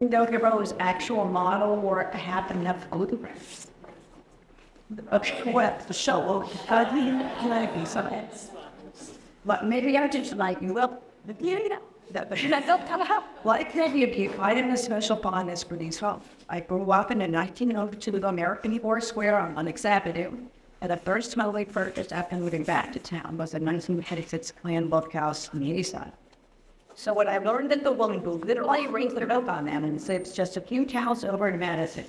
don't give us actual model or happen enough photographs. What the show? Can I be something? But maybe I just like you. Well, yeah. Well, it can be I didn't have a special fondness for these homes. I grew up in the 1902 American War Square on Onyx Avenue, and the first home we purchased after moving back to town was a 1926 Klan House on the east side. So when I learned that the woman who literally raised their milk on them and lives just a few towns over in Madison,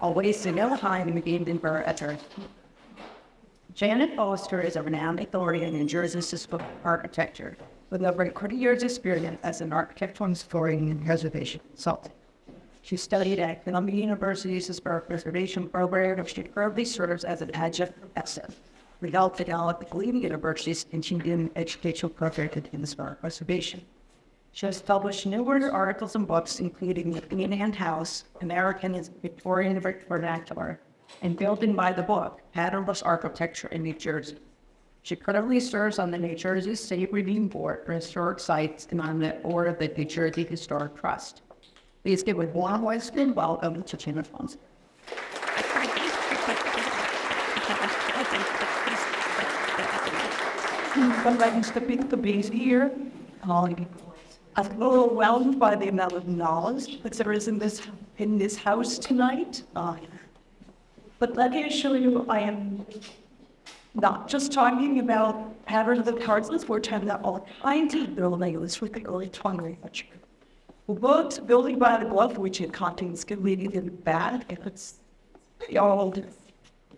I'll waste no time in Edinburgh at her. Janet Foster is a renowned authority in New Jersey's Suburban architecture, with over 20 years' experience as an architectural historian and preservation consultant. She studied at Columbia University's Historic Preservation Program, and she currently serves as an adjunct professor. Results at Columbia University's continuing educational program in historic preservation. She has published numerous articles and books, including The Queen House, American and Victorian Vernacular, and Building by the Book, Patternless Architecture in New Jersey. She currently serves on the New Jersey State Review Board for Historic Sites and on the board of the New Jersey Historic Trust. Please give a warm welcome to Janet Foster. Sometimes to pick the bees here. I'm a little overwhelmed by the amount of knowledge that there is in this house tonight. But let me assure you, I am not just talking about patterns of parcels, we're talking about all kinds of buildings with the early 20th century. Both Building by the Book, which it contains completely in bad, if it's the old,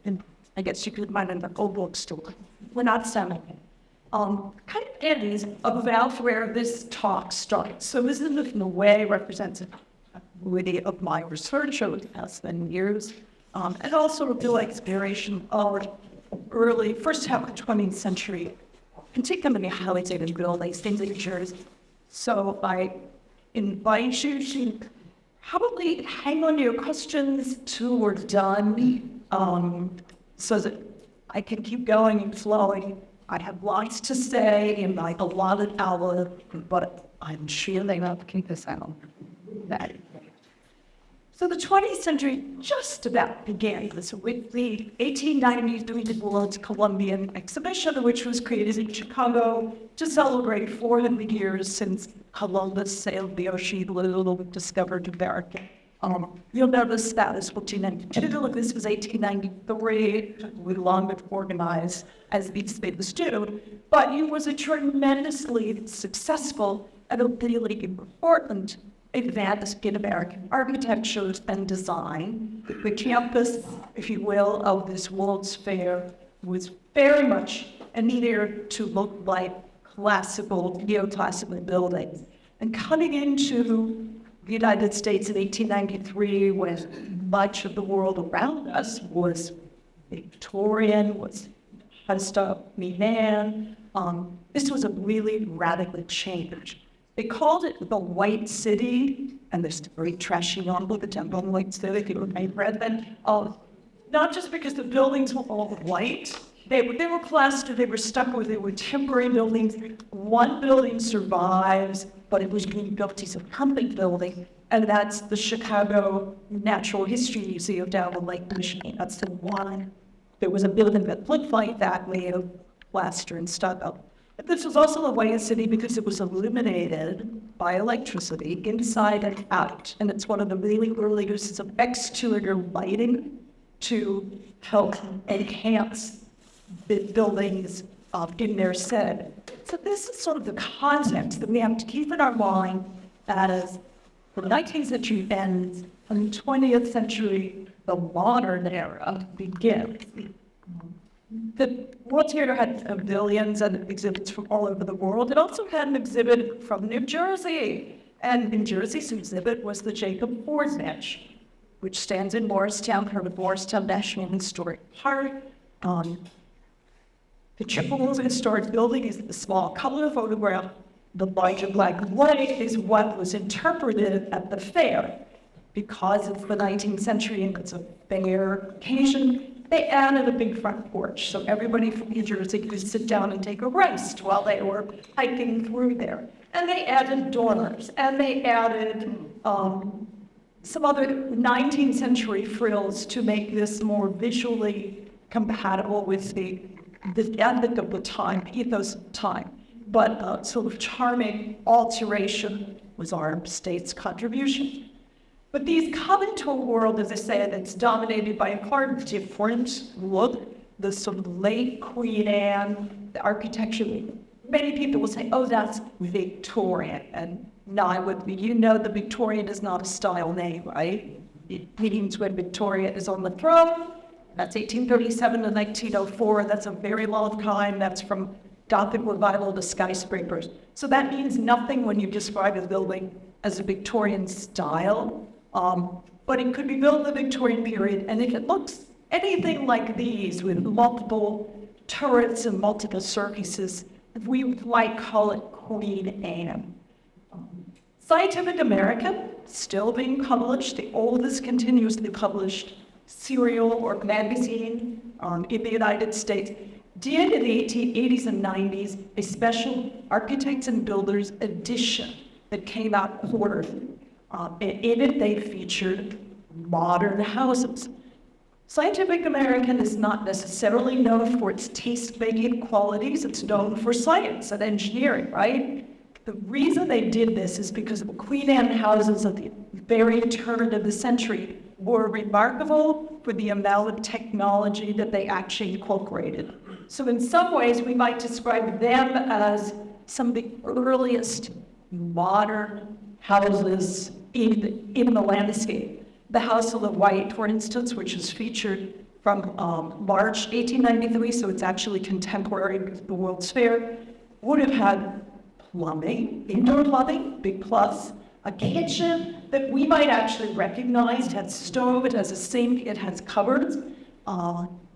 and I guess you could find it in the old bookstore. We're not selling it. Kind of ends about where this talk starts. So this in a way represents a continuity of my research over the past 10 years, and also the exploration of early first half of the 20th century, particularly highlighted buildings in New Jersey. So I invite you to probably hang on your questions till we're done, so that I can keep going and flowing. I have lots to say and like a lot of hours, but I'm sure they won't keep us out. So the 20th century just about began with the 1893 World Columbian Exhibition, which was created in Chicago to celebrate 400 years since Columbus sailed the ocean blue and discovered America. You'll notice that is 1492. This was 1893. We long been organized as these things do, but it was a tremendously successful and a really important advance in American architecture and design. The campus, if you will, of this World's Fair was very much needed to look like classical, neoclassical buildings. And coming into the United States in 1893, when much of the world around us was Victorian, was Milan, this was a really radical change. They called it the White City, and there's a very trashy novel, The Temple of White City, I read that. Not just because the buildings were all white, they were plastered, they were stuck with, they were temporary buildings. One building survives, but it was being built as a public building, and that's the Chicago Natural History Museum down in Lake Michigan. That's the one. There was a building that looked like that, made of plaster and stucco. This was also a white city because it was illuminated by electricity inside and out. And it's one of the really early uses of exterior lighting to help enhance the buildings in their setting. So this is sort of the concept that we have to keep in our mind as the 19th century ends and the 20th century, the modern era, begins. The World Theater had billions of exhibits from all over the world. It also had an exhibit from New Jersey. And New Jersey's exhibit was the Jacob Ford Bench, which stands in Morristown, part of Morristown National Historic Park. The Chippewa Historic Building is the small color photograph. The larger black and white is what was interpreted at the fair. Because it's the 19th century and it's a fair occasion, they added a big front porch, so everybody from New Jersey could sit down and take a rest while they were hiking through there. And they added dormers, and they added some other 19th century frills to make this more visually compatible with the ethic of the time, ethos of the time. But sort of charming alteration was our state's contribution. But these come into a world, as I said, that's dominated by a far different look, the sort of late Queen Anne, the architecture. Many people will say, oh, that's Victorian. And no, I would, you know, the Victorian is not a style name, right? It means when Victoria is on the throne. That's 1837 to 1904. That's a very long time. That's from Gothic revival to skyscrapers. So that means nothing when you describe a building as a Victorian style. But it could be built in the Victorian period, and if it looks anything like these with multiple turrets and multiple surfaces, we might call it Queen Anne. Scientific American, still being published, the oldest continuously published serial or magazine in the United States, did in the 1880s and 90s a special architects and builders edition that came out quarterly. In it, they featured modern houses. Scientific American is not necessarily known for its taste-making qualities. It's known for science and engineering, right? The reason they did this is because the Queen Anne houses at the very turn of the century were remarkable for the amount of technology that they actually incorporated. So in some ways, we might describe them as some of the earliest modern houses in the landscape. The House of the White, for instance, which is featured from March 1893, so it's actually contemporary with the World's Fair, would have had plumbing, indoor plumbing, big plus, a kitchen that we might actually recognize. It has stove, it has a sink, it has cupboards.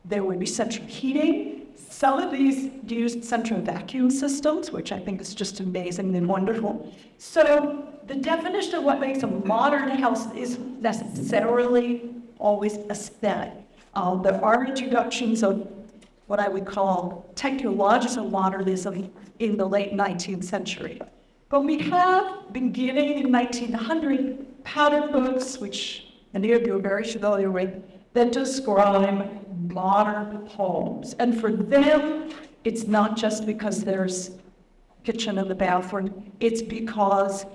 There would be central heating. Some of these used central vacuum systems, which I think is just amazing and wonderful. So the definition of what makes a modern house isn't necessarily always aesthetic. There are introductions of what I would call technological modernism in the late 19th century. But we have, beginning in 1900, pattern books, which many of you are very familiar with, that describe modern homes. And for them, it's not just because there's a kitchen and a bathroom, it's because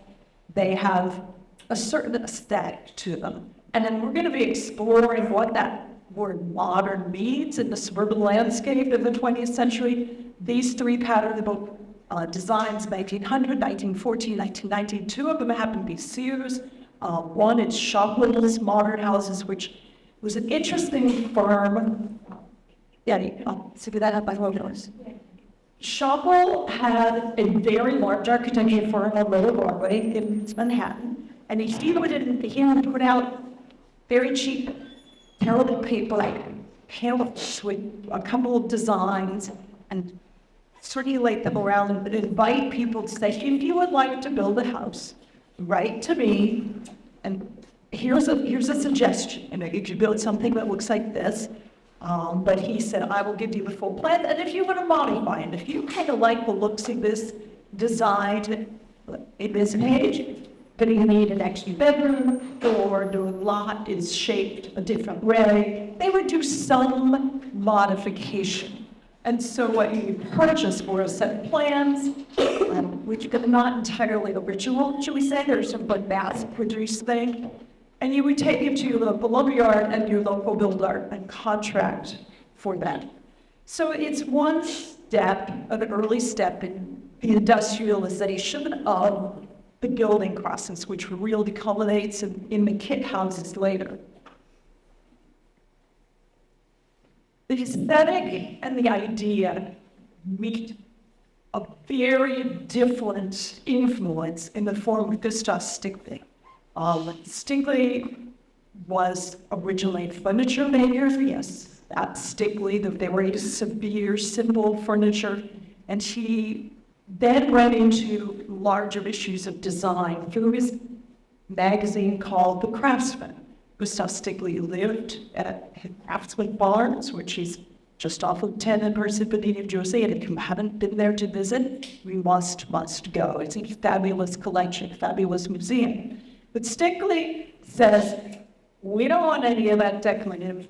they have a certain aesthetic to them. And then we're going to be exploring what that word modern means in the suburban landscape of the 20th century. These three pattern book designs, 1900, 1914, 1919, two of them happen to be Sears. One is Shopwell's Modern Houses, which was an interesting firm. See that up by logos. Shopwell had a very large architecture firm on Lower Broadway in Manhattan, and he would put out very cheap, terrible paper, pamphlets with a couple of designs, and circulate them around and invite people to say, if you would like to build a house, write to me, and here's a suggestion. You know, you could build something that looks like this. But he said, I will give you the full plan, and if you want to modify it, if you kind of like the looks of this design in this page, but you need an extra bedroom, or the lot is shaped a different way, they would do some modification. And so what you purchased were a set of plans, which are not entirely original, should we say. There's some mass-produced thing. And you would take it to your local lumberyard and your local builder and contract for that. So it's one step, an early step in the industrialization of the building process, which really culminates in the kit houses later. The aesthetic and the idea meet a very different influence in the form of Gustav Stickley. Stickley was originally a furniture maker, yes, that's Stickley, the very severe, simple furniture, and he then went into larger issues of design through his magazine called The Craftsman. Gustav Stickley lived at Craftsman Barns, which is just off of 10 in Parsippany, New Jersey, and if you haven't been there to visit, you must go. It's a fabulous collection, fabulous museum. But Stickley says, we don't want any of that decorative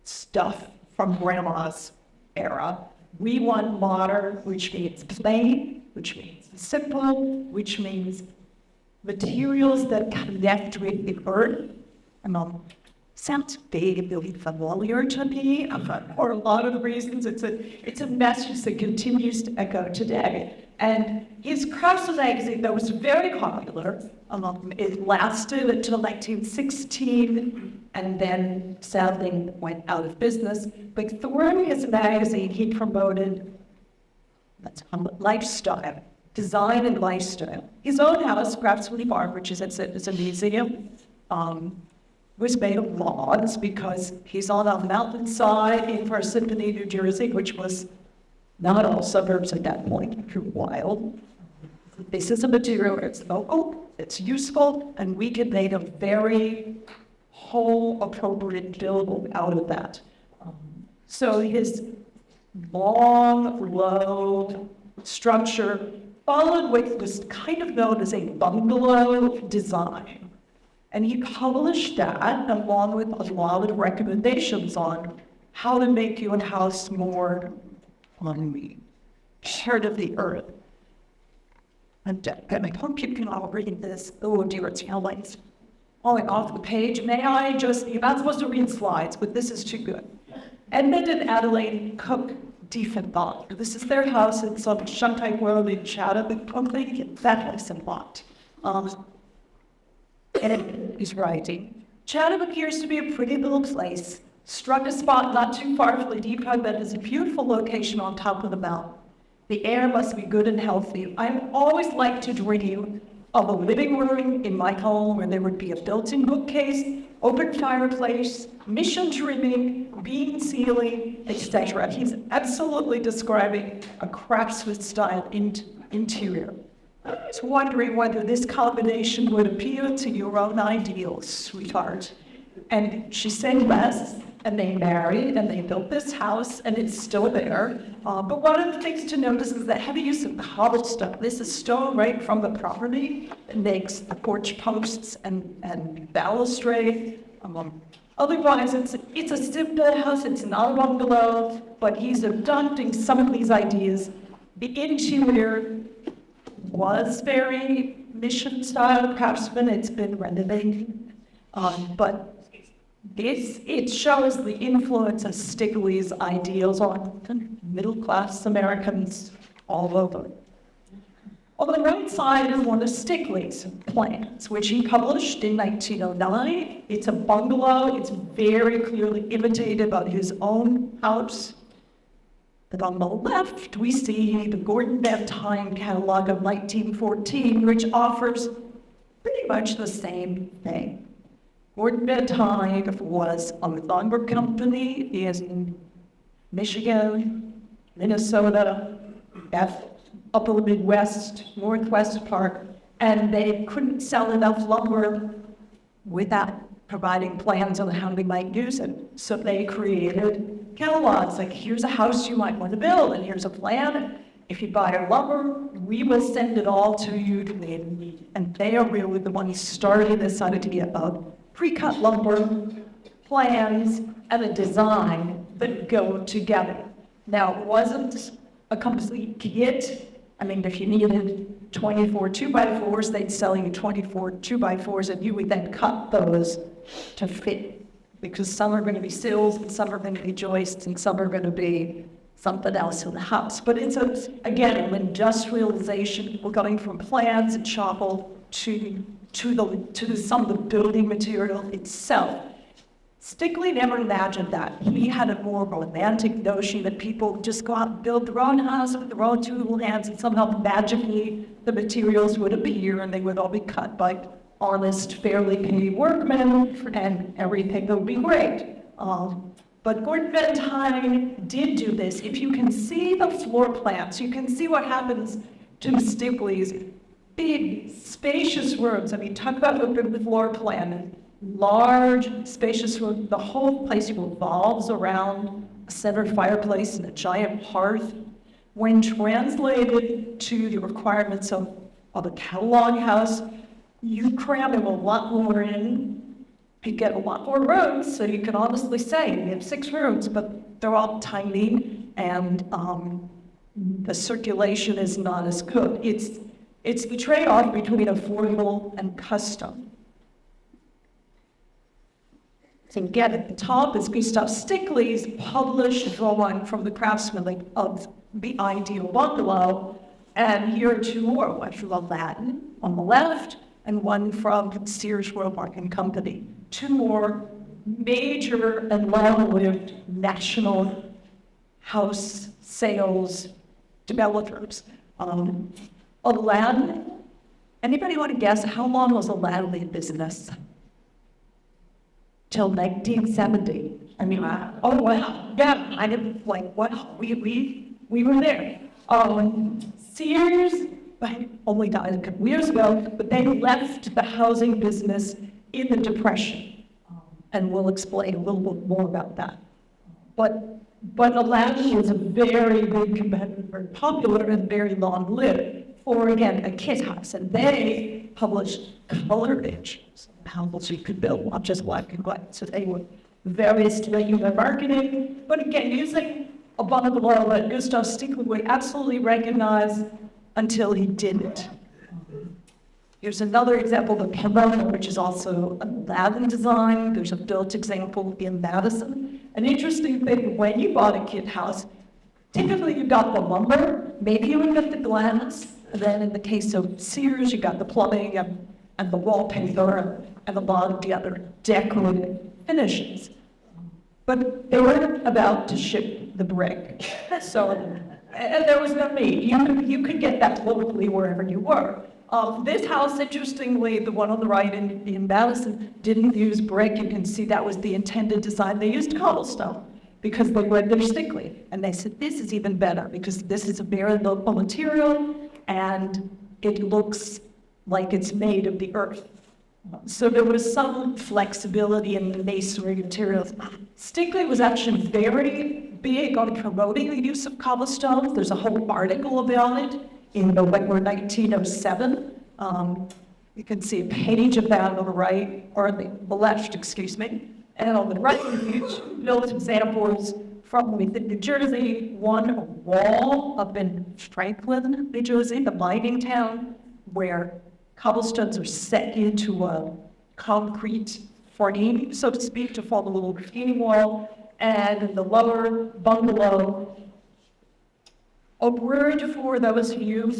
stuff from grandma's era. We want modern, which means plain, which means simple, which means materials that connect with the earth. Sounds vaguely familiar to me, for a lot of reasons. It's a message that continues to echo today. And his Craftsman magazine, that was very popular, it lasted until 1916, and then sadly went out of business. But through his magazine, he promoted lifestyle, design and lifestyle. His own house, Craftsman Farm, which is a museum, was made of logs because he's on a mountainside in Parsippany, New Jersey, which was not all suburbs at that point, too wild. This is a material, it's local, it's useful, and we can make a very whole, appropriate building out of that. So his long, low structure followed what was kind of known as a bungalow design. And he published that along with a lot of recommendations on how to make your house more part of the earth. And I hope you can all read this. Oh dear, it's highlights falling off the page. May I just, you're not supposed to read slides, but this is too good. Edmund and Adelaide Cook Diefenbach. This is their house in some Shanghai Road in Chatham. I'm thinking that place a lot. And he's writing, Chatham appears to be a pretty little place, struck a spot not too far from the depot that is a beautiful location on top of the mountain. The air must be good and healthy. I've always liked to dream of a living room in my home where there would be a built-in bookcase, open fireplace, mission trimming, beam ceiling, etc. He's absolutely describing a craftsman-style interior. I was wondering whether this combination would appeal to your own ideals, sweetheart. And she said yes, and they married, and they built this house, and it's still there. But one of the things to notice is the heavy use of cobblestone. This is stone right from the property. It makes the porch posts and balustrade. Otherwise, it's a simple house. It's not a bungalow, but he's adopting some of these ideas. The interior was very mission-style craftsman. It's been renovated, but it shows the influence of Stickley's ideals on middle-class Americans all over. On the right side is one of Stickley's plans, which he published in 1909. It's a bungalow. It's very clearly imitated by his own house. And on the left, we see the Gordon Van Time catalog of 1914, which offers pretty much the same thing. Gordon Van Time was a lumber company in Michigan, Minnesota, upper Midwest, Northwest part, and they couldn't sell enough lumber without providing plans on how they might use it. So they created catalogs, like here's a house you might want to build, and here's a plan. If you buy our lumber, we will send it all to you to need. And they are really the ones starting this idea of pre-cut lumber, plans, and a design that go together. Now, it wasn't a complete kit. I mean, if you needed 24 2x4s, they'd sell you 24 2x4s, and you would then cut those to fit, because some are going to be sills, and some are going to be joists, and some are going to be something else in the house. But it's, again, an industrialization. We're going from plans and chabble to some of the building material itself. Stickley never imagined that. He had a more romantic notion that people just go out and build their own house with their own two little hands, and somehow magically the materials would appear and they would all be cut by honest, fairly paid workmen, and everything would be great. But Gordon Van Time did do this. If you can see the floor plans, you can see what happens to Stickley's big, spacious rooms. I mean, talk about open floor plan. Large, spacious room. The whole place revolves around a center fireplace and a giant hearth. When translated to the requirements of a catalog house, you cram in a lot more in, you get a lot more rooms, so you can honestly say we have 6 rooms, but they're all tiny, and the circulation is not as good. It's the trade-off between affordable and custom. So again, at the top is Gustav Stickley's published drawing from the craftsman of the ideal bungalow, and here are 2 more, one from Aladdin on the left, and one from Sears Roebuck and Company. 2 more major and long-lived national house sales developers. Aladdin, anybody want to guess how long was Aladdin in business? Till 1970. I mean, oh wow, yeah, I didn't like what we were there. Sears only died a couple years ago, but they left the housing business in the Depression, and we'll explain a little bit more about that. But Aladdin was a very big competitor, very popular, and very long-lived for, again, a kit house, and they published color editions of houses you could build, not just black and white. So they were very studying their marketing, but again, using a bungalow that Gustav Stickley would absolutely recognize until he didn't. Here's another example of Pomona, which is also an Aladdin design. There's a built example in Madison. An interesting thing, when you bought a kit house, typically you got the lumber, maybe you would get the glass, and then in the case of Sears, you got the plumbing and the wallpaper and a lot of the other decorative finishes. But they weren't about to ship the brick. So, and there was no need. You could get that locally wherever you were. This house, interestingly, the one on the right in Madison, didn't use brick. You can see that was the intended design. They used cobblestone because they read their Stickley. And they said, this is even better because this is a very local material and it looks like it's made of the earth. So there was some flexibility in the masonry materials. Stickley was actually very big on promoting the use of cobblestone. There's a whole article about it in November 1907. You can see a page of that on the right, or on the left, excuse me. And on the right, you built examples from within New Jersey, one a wall up in Franklin, New Jersey, the mining town, where cobblestones are set into a concrete frame, so to speak, to form a little retaining wall. And in the lower bungalow, a word for those of you,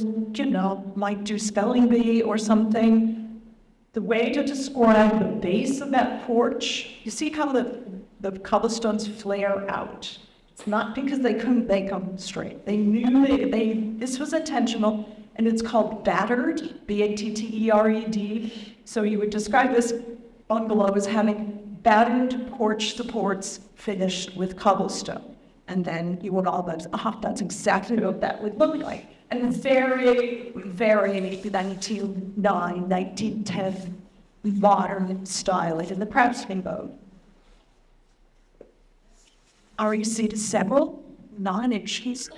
might do spelling bee or something. The way to describe the base of that porch, you see how the cobblestones flare out. It's not because they couldn't make them straight. They knew this was intentional, and it's called battered, B-A-T-T-E-R-E-D. So you would describe this bungalow as having battered porch supports finished with cobblestone. And then you would all go, that's exactly what that would look like. And very, very 1909, 1910 modern style in the craftsman mode. REC to several non-inches.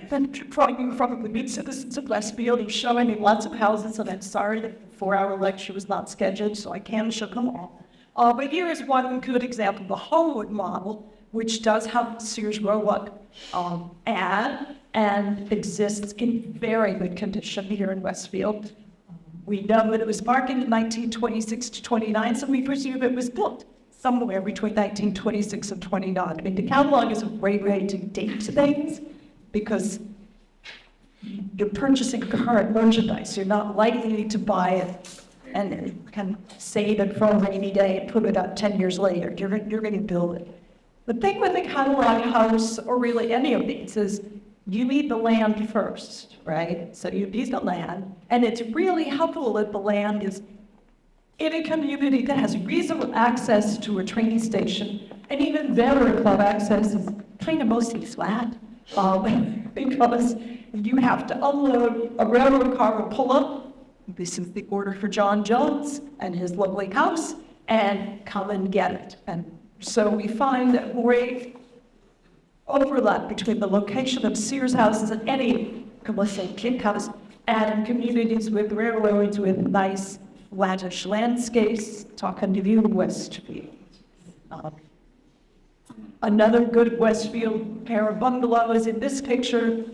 Then drawing from the meat citizens of Westfield and showing me lots of houses, and I'm sorry that the 4-hour lecture was not scheduled, so I can't show them all. But here is one good example, the Homewood model, which does have Sears Roebuck ad and exists in very good condition here in Westfield. We know that it was marketed in 1926 to 29, so we presume it was built somewhere between 1926 and 29. I mean, the catalog is a great way to date things because you're purchasing current merchandise. You're not likely to buy it and can save it for a rainy day and put it out 10 years later. You're going to build it. The thing with the catalog house, or really any of these, is you need the land first, right? So you need the land, and it's really helpful that the land is in a community that has reasonable access to a train station, and even better if that access is kind of mostly flat, because you have to unload a railroad car will pull up. This is the order for John Jones and his lovely house, and come and get it. And so we find that great overlap between the location of Sears houses and let's say kit house, and communities with railroads with nice flattish landscapes, talking to you, Westfield. Another good Westfield pair of bungalows in this picture.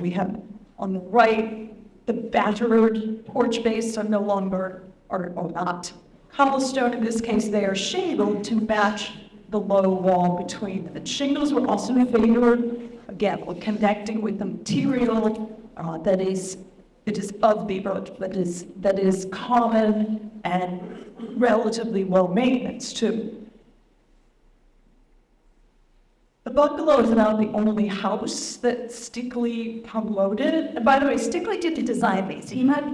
We have on the right, the battered porch base are no longer, or not cobblestone. In this case, they are shingled to match the low wall between them. The shingles were also favored, again, we're connecting with the material that is of the earth, that is common and relatively low maintenance too. The bungalow is now the only house that Stickley promoted. And by the way, Stickley didn't design these. He had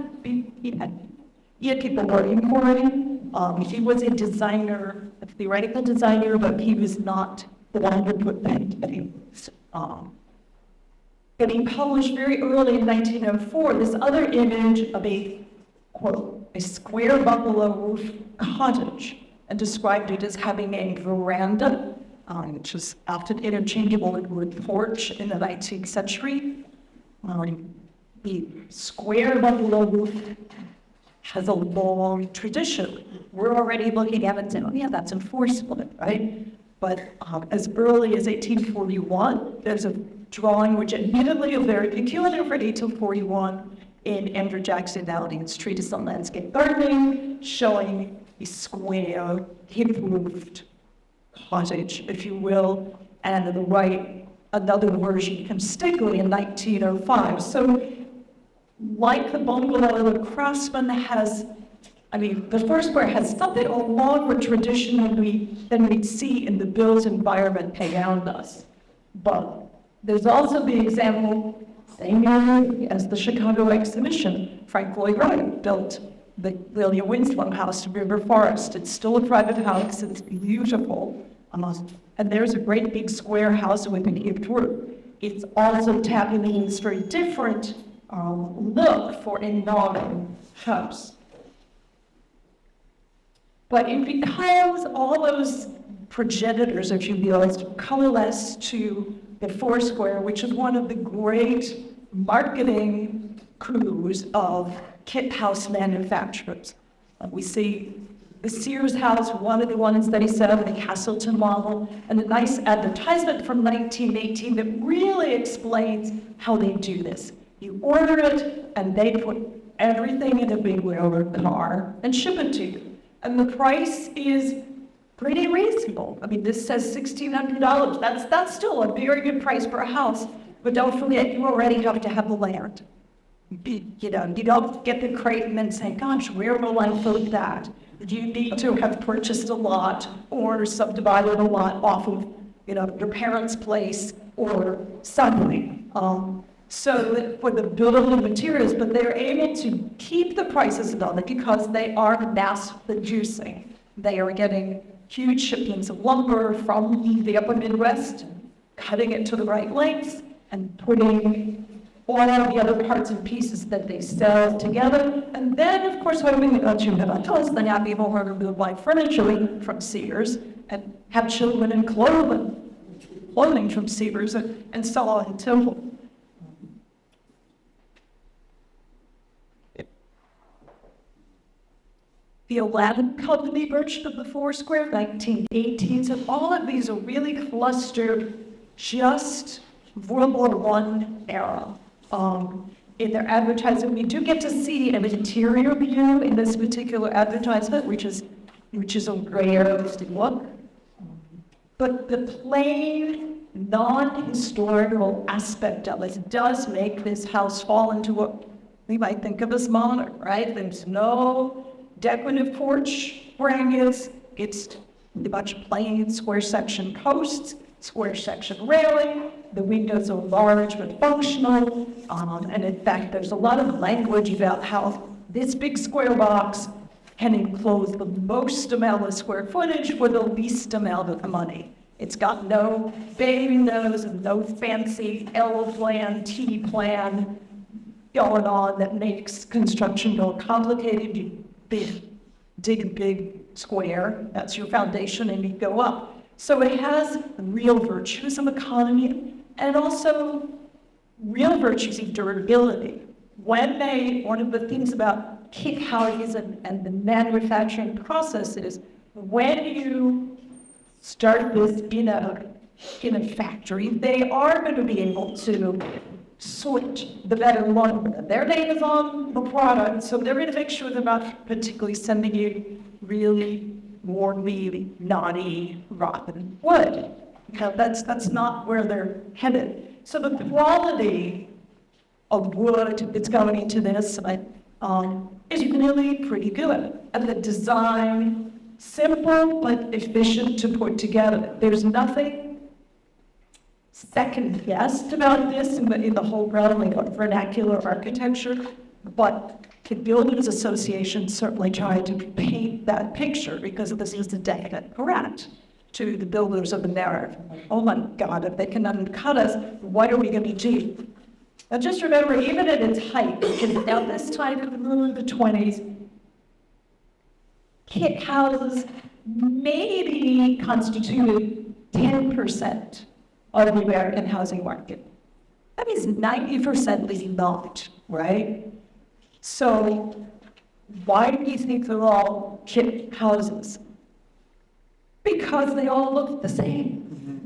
people working for him. He was a designer, a theoretical designer, but he was not the one who put that. And he published very early in 1904 this other image of a, quote, a square bungalow roof cottage, and described it as having a veranda, which was often interchangeable with wood porch in the 19th century. The square bungalow roof has a long tradition. We're already looking at it and saying, oh yeah, that's enforceable, right? But as early as 1841, there's a drawing which admittedly is very peculiar for 1841 in Andrew Jackson Dowding's Treatise on Landscape Gardening, showing a square, hip-roofed cottage, if you will, and on the right, another version from Stickley in 1905. So, like the bungalow, the Craftsman has, the Foursquare has something a longer tradition than we'd see in the built environment around us. But there's also the example, same year as the Chicago Exhibition, Frank Lloyd Wright built the Lilia Winslow House in River Forest. It's still a private house, it's beautiful. And there's a great big square house with an hipped roof. It's also tapping into this very different look for a modern house. But it becomes all those progenitors, if you will, colorless to the Foursquare, which is one of the great marketing coups of kit house manufacturers. We see the Sears house, one of the ones that he set up, the Castleton model, and a nice advertisement from 1918 that really explains how they do this. You order it, and they put everything in a big railroad car and ship it to you. And the price is pretty reasonable. This says $1,600. That's still a very good price for a house, but don't forget, you already have to have the land. You don't get the crate and then say, gosh, where will I put that? You need to have purchased a lot or subdivided a lot off of, your parents' place or something. So for the building materials, but they're able to keep the prices down because they are mass producing. They are getting huge shipments of lumber from the upper Midwest, cutting it to the right lengths, and putting all of the other parts and pieces that they sell together. And then, of course, hoping that you have a house, then have people who are going to buy furniture from Sears and have children in clothing from Sears and so on and so forth. The Aladdin Company version of the Foursquare, 1918. So all of these are really clustered just World War I era. In their advertising, we do get to see an interior view in this particular advertisement, which is a rare look. But the plain, non-historical aspect of it does make this house fall into what we might think of as modern, right? There's no decorative porch brackets. It's a bunch of plain square section posts, square section railing. The windows are large but functional. And in fact, there's a lot of language about how this big square box can enclose the most amount of square footage for the least amount of money. It's got no bay windows and no fancy L plan, T plan going on that makes construction more complicated. You dig a big square, that's your foundation, and you go up. So it has real virtues of economy and also real virtues of durability. one of the things about kit houses and the manufacturing process is when you start this in a factory, they are going to be able to sort the better one. Their name is on the product, so they're going to make sure they're not particularly sending you really warmly, naughty, rotten wood. That's not where they're headed. So the quality of wood that's going into this is really pretty good. And the design, simple but efficient to put together. There's nothing second-guessed about this in the whole realm of vernacular architecture, but the Builders Association certainly tried to paint that picture because this is the decadent threat to the builders of America. Oh my God, if they can undercut us, what are we going to do? Now just remember, even at its height, which is at this time in the 20s, kit houses maybe constituted 10% of the American housing market. That means 90% is not, right? So why do you think they're all kit houses? Because they all look the same.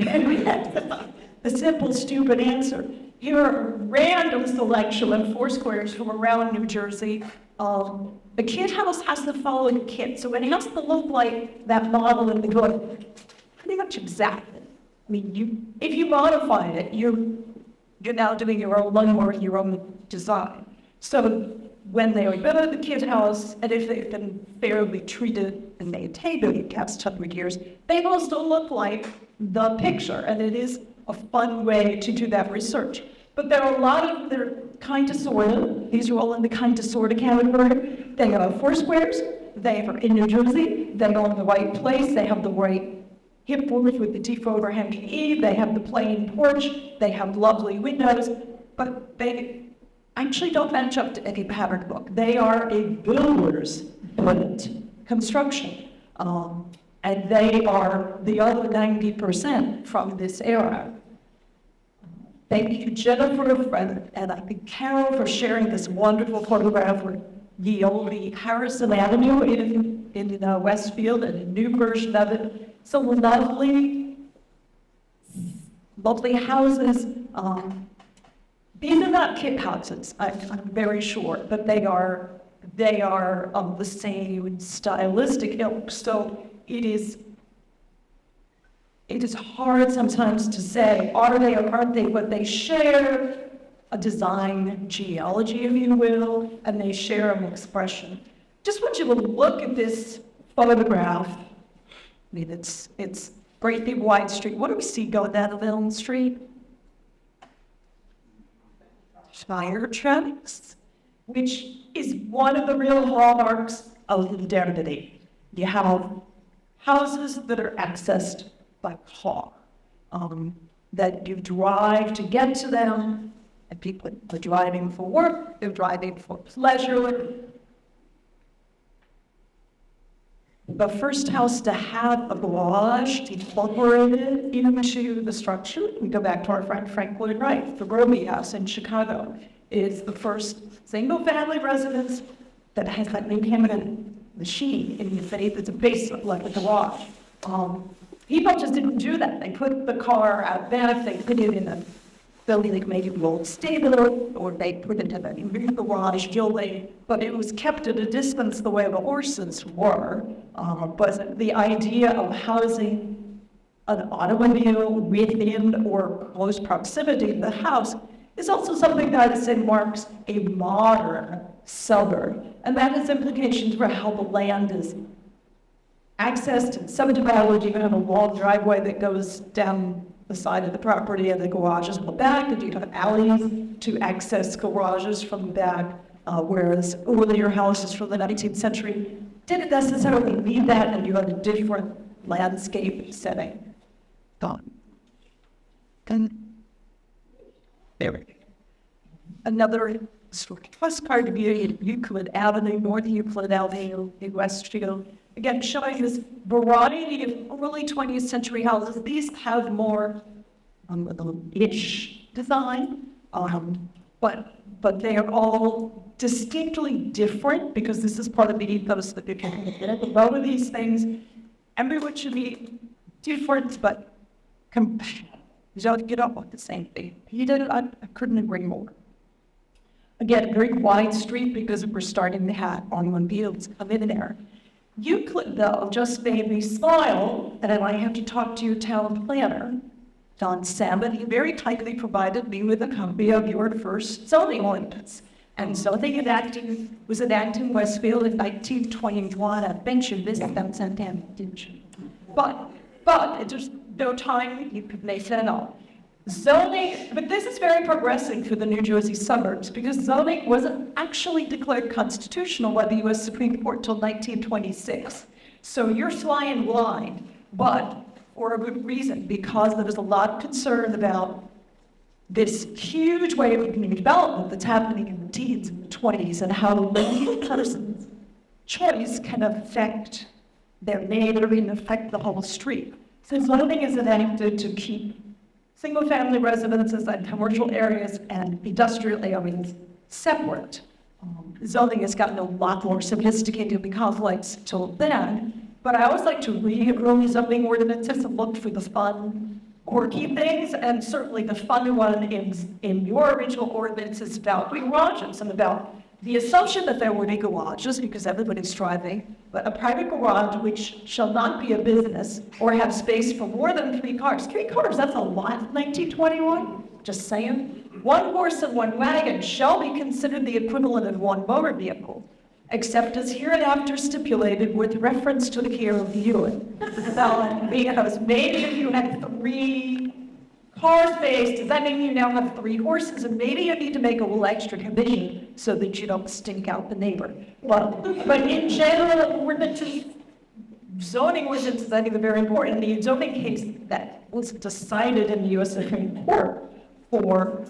The simple, stupid answer. Here are a random selection of foursquares from around New Jersey. A kit house has the following kit, so it has to look like that model in the book, pretty much exactly. I mean, if you modify it, you're now doing your own landmark, your own design. So when they are built the kit house, and if they've been fairly treated and maintained over the past 100 years, they also look like the picture, and it is a fun way to do that research. But there are a lot of their kind of sorta. These are all in the kind of sorta category. They are foursquares. They are in New Jersey. They are in the right place. They have the right hip roof with the deep overhanging eave. They have the plain porch. They have lovely windows. But they actually don't match up to any pattern book. They are a builder's built construction. And they are the other 90% from this era. Thank you, Jennifer, and I think Carol, for sharing this wonderful photograph of the old Harrison Avenue in Westfield, and a new version of it. So lovely houses. These are not kit houses, I'm very sure, but they are of the same stylistic ilk. So it is hard sometimes to say, are they or aren't they, but they share a design geology, if you will, and they share an expression. Just want you to look at this photograph. I mean, it's great big wide street. What do we see going down Elm Street? Fire trucks, which is one of the real hallmarks of modernity. You have houses that are accessed by car, that you drive to get to them, and people are driving for work, they're driving for pleasure. The first house to have a garage incorporated into the structure, we go back to our friend Frank Lloyd Wright, the Roby House in Chicago, is the first single-family residence that has that new cabinet machine in the faith. It's a basement like a garage. People just didn't do that. They put the car out back, they put it in a building like maybe an old stable, or they put it in a new garage building, but it was kept at a distance the way the horses were. But the idea of housing an automobile within or close proximity to the house is also something that I say marks a modern suburb. And that has implications for how the land is accessed and subdivided. You have a long driveway that goes down the side of the property, and the garages in the back, and you have alleys to access garages from the back, whereas earlier houses from the 19th century didn't necessarily need that, and you had a different landscape setting. Gone. There we go. Another postcard of Euclid Avenue, North Euclid Avenue in Westfield. Again, showing this variety of early 20th century houses. These have more ish design, but but they are all distinctly different because this is part of the ethos that you can get at. Both of these things, everyone should be different, but compatible. You don't get up with the same thing. I couldn't agree more. Again, a very wide street because we're starting to have automobiles come in there. Euclid, though, just made me smile that I have to talk to your town planner, Don Salmon. He very kindly provided me with a copy of your first zoning ordinance. And so they was enacted in Westfield in 1921. I bet you visit them sometime, didn't you? But there's no time you could make that up. Zoning, but this is very progressive for the New Jersey suburbs because zoning wasn't actually declared constitutional by the U.S. Supreme Court until 1926. So you're flying blind, but for a good reason, because there was a lot of concern about this huge wave of community development that's happening in the teens and the 20s and how the person's choice can affect their neighborhood and affect the whole street. So zoning is enacted to keep single-family residences and commercial areas and industrial areas separate. Zoning has gotten a lot more sophisticated and complex till then, but I always like to read early zoning ordinances and look for the fun, quirky things, and certainly the fun one in your original ordinance is about garages and about the assumption that there would be garages because everybody's driving, but a private garage which shall not be a business or have space for more than 3 cars. 3 cars, that's a lot in 1921, just saying. 1 horse and 1 wagon shall be considered the equivalent of 1 motor vehicle, except as hereinafter stipulated with reference to the care of the unit. Because maybe if you had 3 car space, does that mean you now have 3 horses? And maybe you need to make a little extra commission so that you don't stink out the neighbor. But in general, zoning ordinances, I think, are very important. The zoning case that was decided in the U.S. Supreme Court for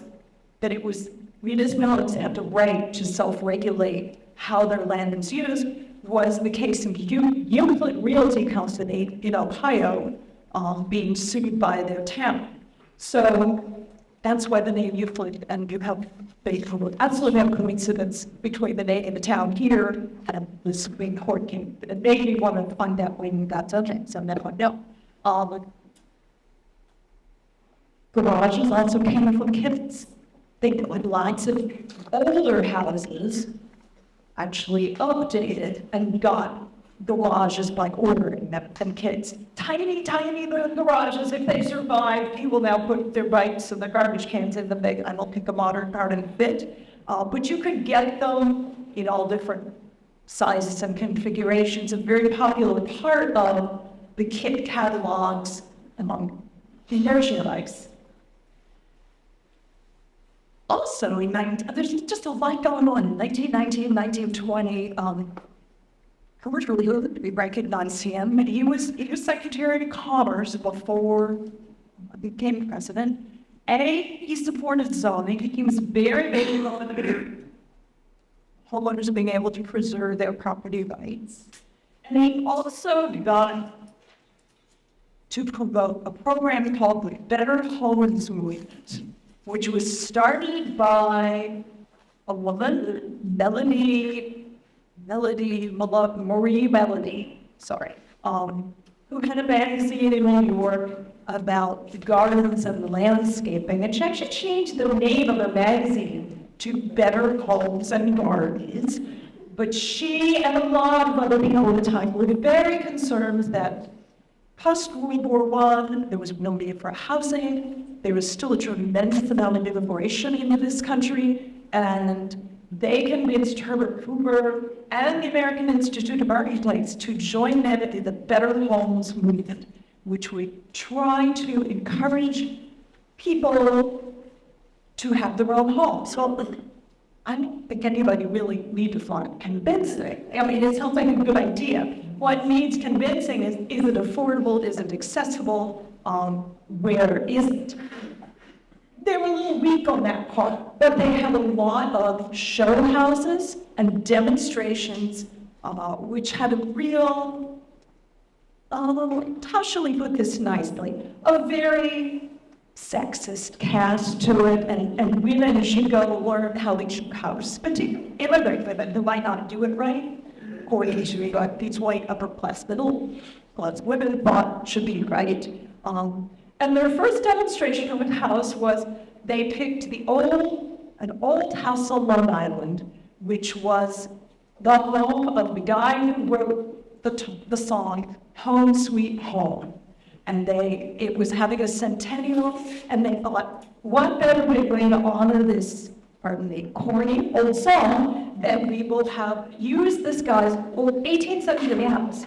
that it was municipalities had the right to self-regulate how their land is used was the case of Euclid Realty Company in Ohio being sued by their town. So that's why the name Euclid, and you have absolutely no coincidence between the name and the town here and the Supreme Court came. It made me want to find out when you got something, so now I know. Garages also came up with kids. They put lots of older houses actually updated and got garages by ordering them, and kids. Tiny little garages. If they survive, people now put their bikes and their garbage cans in them. I don't think a modern garden fit. But you could get them in all different sizes and configurations. A very popular part of the kit catalogs among inertia bikes. Also, there's just a lot going on. In 1919, 1920, commercially, we recognize him, and he was Secretary of Commerce before he became president. He supported zoning. He was very big on homeowners being able to preserve their property rights. And he also got to promote a program called the Better Homes Movement, which was started by a woman, Marie Melody, who had a magazine in New York about the gardens and the landscaping, and she actually changed the name of the magazine to Better Homes and Gardens. But she and a lot of other people at the time were very concerned that post-World War I, there was no need for housing, there was still a tremendous amount of immigration into this country, and they convinced Herbert Hoover and the American Institute of Architects to join them in the Better Homes movement, which would try to encourage people to have their own homes. So I don't think anybody really need to find convincing. I mean, it sounds like a good idea. What needs convincing is it affordable, is it accessible, where isn't? They were a little weak on that part, but they had a lot of show houses and demonstrations, which had a how shall we put this nicely, a very sexist cast to it, and women should go learn how they should house, particularly immigrant women who might not do it right, according to what these white upper-class, middle-class women thought should be right. And their first demonstration of a house was they picked an old house on Long Island, which was the home of the guy who wrote the song Home Sweet Home. And it was having a centennial, and they thought, what better way to honor this, pardon me, corny old song, that we will have used this guy's old 18th century house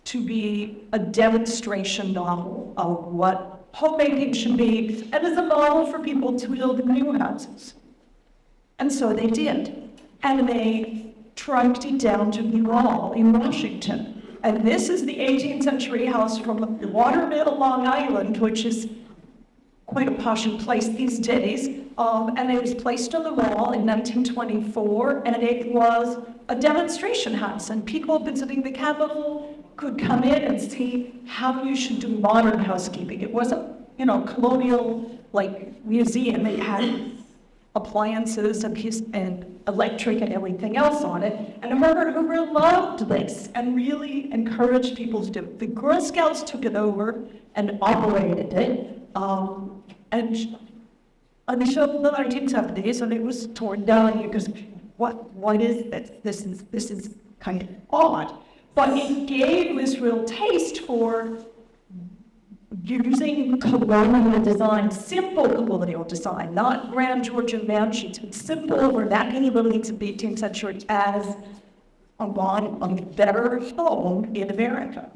to be a demonstration novel of what homemaking should be, and as a model for people to build new houses. And so they did. And they trucked it down to New Hall in Washington. And this is the 18th century house from Watermill, Long Island, which is quite a posh place these days. And it was placed on the wall in 1924, and it was a demonstration house. And people visiting the Capitol could come in and see how you should do modern housekeeping. It wasn't, colonial, museum. It had appliances and electric and everything else on it. And Herbert Hoover loved this and really encouraged people to do it. The Girl Scouts took it over and operated it. And until the 1970s, and it was torn down because what is this? This is kind of odd. But it gave this real taste for using colonial design, simple colonial design, not grand Georgian mansions, but simple or that many buildings of the 18th century as a better home in America.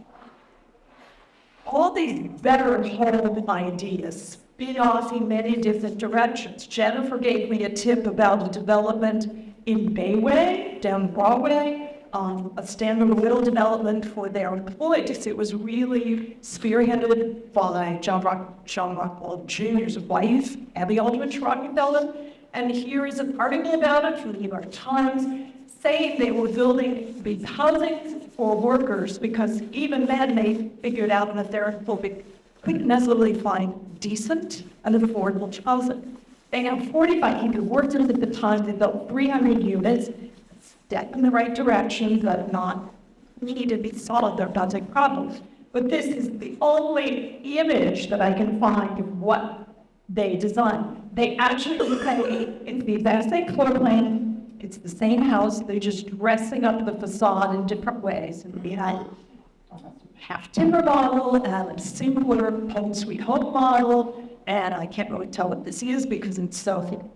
All these better home ideas spin off in many different directions. Jennifer gave me a tip about a development in Bayway, down Broadway, a standard oil development for their employees. It was really spearheaded by John Rockwell Jr.'s wife, Abby Aldrich Rockefeller. And here is an article about it from the New York Times saying they were building these housing for workers because even then they figured out that they're couldn't necessarily find decent and affordable housing. They had 45 workers at the time. They built 300 units. Step in the right direction, but not need to be solid. They're causing problems. But this is the only image that I can find of what they designed. They actually say it's the exact same floor plan. It's the same house. They're just dressing up the facade in different ways. And we had half timber model and a simpler home sweet home model. And I can't really tell what this is because it's so,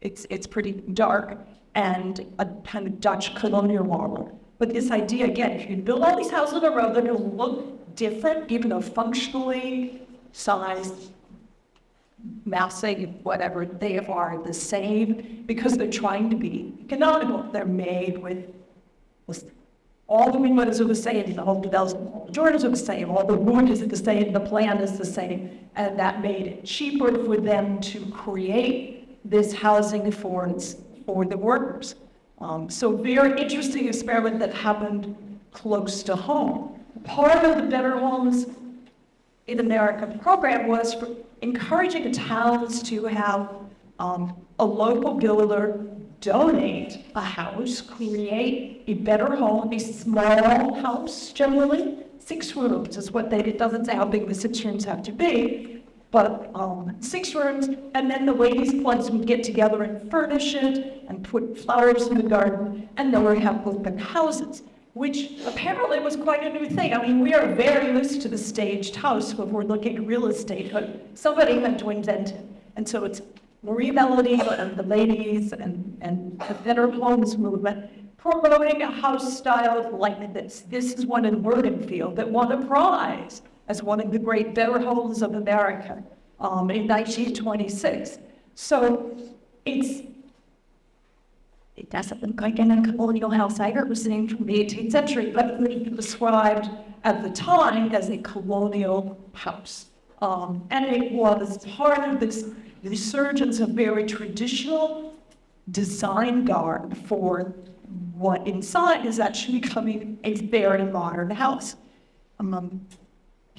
it's pretty dark. And a kind of Dutch colonial model. But this idea, again, if you build all these houses in a row, they're going to look different, even though functionally, size, massing, whatever, they are the same, because they're trying to be economical. They're made with all the windows are the same, the whole development, all the doors are the same, all the wood is the same, the plan is the same, and that made it cheaper for them to create this housing for the workers. So very interesting experiment that happened close to home. Part of the Better Homes in America program was for encouraging towns to have a local builder donate a house, create a better home, a small house generally, 6 rooms is what it doesn't say how big the 6 rooms have to be, but 6 rooms, and then the ladies' clubs would get together and furnish it and put flowers in the garden, and then we have open houses, which apparently was quite a new thing. I mean, we are very used to the staged house when we're looking at real estate, but somebody had to invent it. And so it's Marie Melody and the ladies and the Better Homes movement promoting a house style like this. This is one in Morganfield that won a prize as one of the great Better Homes of America in 1926. So it doesn't look like any colonial house either. It was named from the 18th century, but it was described at the time as a colonial house. And it was part of this resurgence of very traditional design garb for what inside is actually becoming a very modern house.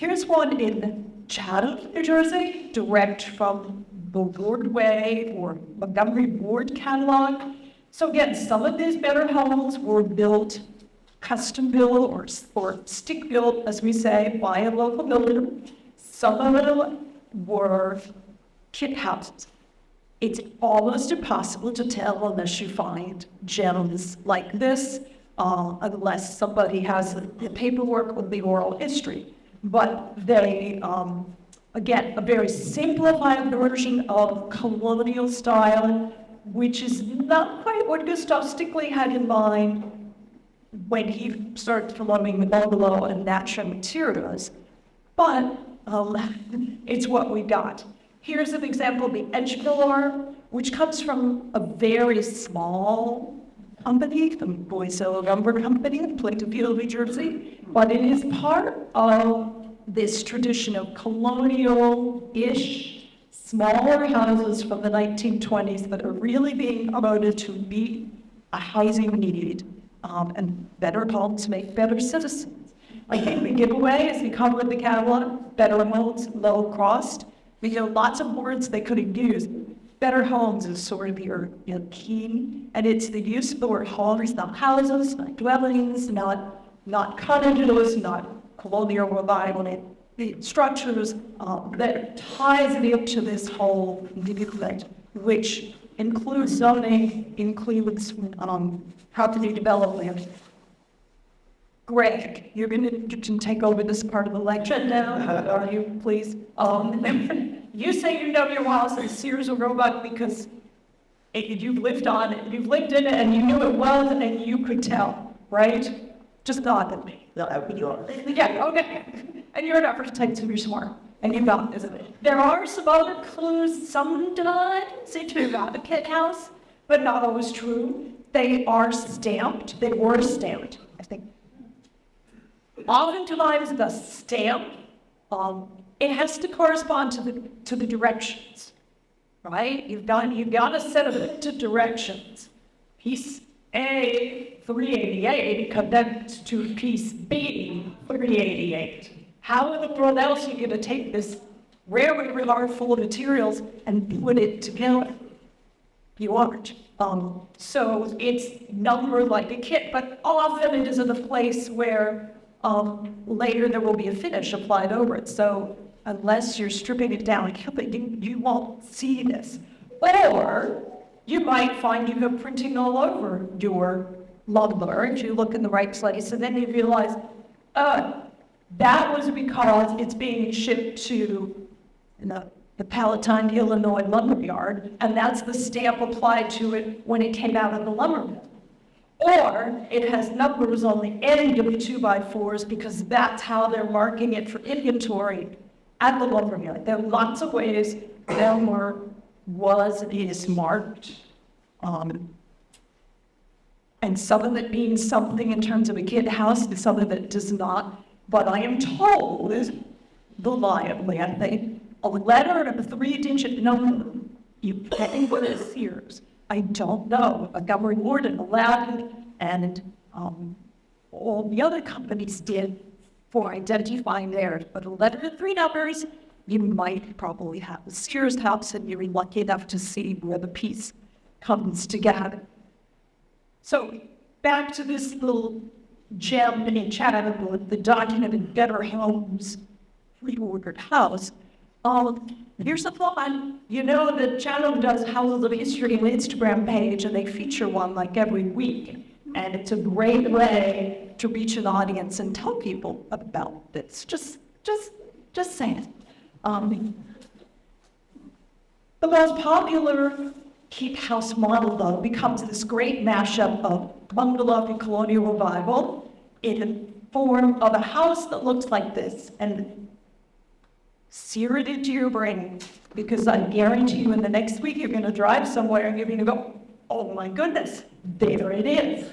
Here's one in Chatham, New Jersey, direct from the Ward Way or Montgomery Ward catalog. So again, some of these better homes were built, custom built or stick built, as we say, by a local builder. Some of them were kit houses. It's almost impossible to tell unless you find gems like this, unless somebody has the paperwork with the oral history. But they, again, a very simplified version of colonial style, which is not quite what Gustav Stickley had in mind when he started developing the bungalow and natural materials. But it's what we got. Here's an example of the edge pillar, which comes from a very small company, the Boyceville Lumber Company in Plainfield, New Jersey, but it is part of this tradition of colonial-ish, smaller houses from the 1920s that are really being promoted to meet a housing need and better homes make better citizens. I think the giveaway, as we cover in the catalog, better homes, low cost. We have lots of words they could have used. Better homes is sort of your key, and it's the use of the word homes, not houses, not dwellings, not cottages, not colonial revival structures that ties it into this whole movement, which includes zoning, includes how to do development. Greg, you're going to take over this part of the lecture now, are you, please? You say you know your house is Sears or Roebuck because you've lived on it, you've lived in it, and you knew it was, and you could tell, right? Just nod at me. No, you are. Yeah, okay. And you're an architect, so you're smart, and you got isn't it? There are some other clues sometimes into about the kit house, but not always true. They are stamped. They were stamped, I think. Oftentimes the stamp, it has to correspond to the directions, right? You've got a set of directions. Piece A, 388, connects to piece B, 388. How in the world else are you going to take this rare regard full of materials and put it together? You aren't. So it's numbered like a kit, but often it is in a place where later there will be a finish applied over it. So unless you're stripping it down and killing it, you won't see this. Or you might find you have printing all over your lumber if you look in the right place, and then you realize, that was because it's being shipped to the Palatine, Illinois lumber yard, and that's the stamp applied to it when it came out of the lumber mill. Or it has numbers on the end of the 2x4s because that's how they're marking it for inventory at the lumber mill. There are lots of ways Belmar is marked. And some of it means something in terms of a kit house, and some of it does not. But I am told, reliably, I think, a letter of a 3-digit number, you pay what it Sears. I don't know. Montgomery Ward and Aladdin and all the other companies did for identifying theirs. But a letter of 3 numbers, you might probably have a Sears house, and you're lucky enough to see where the piece comes together. So back to this little gem in Chatham with the documented Better Homes reordered house. Here's the thought. You know that Chatham does Houses of History on the Instagram page, and they feature one like every week. And it's a great way to reach an audience and tell people about this. Just saying. The most popular keep house model, though, becomes this great mashup of bungalow and colonial revival in the form of a house that looks like this. And sear it into your brain, because I guarantee you in the next week you're going to drive somewhere and you're going to go, oh my goodness, there it is.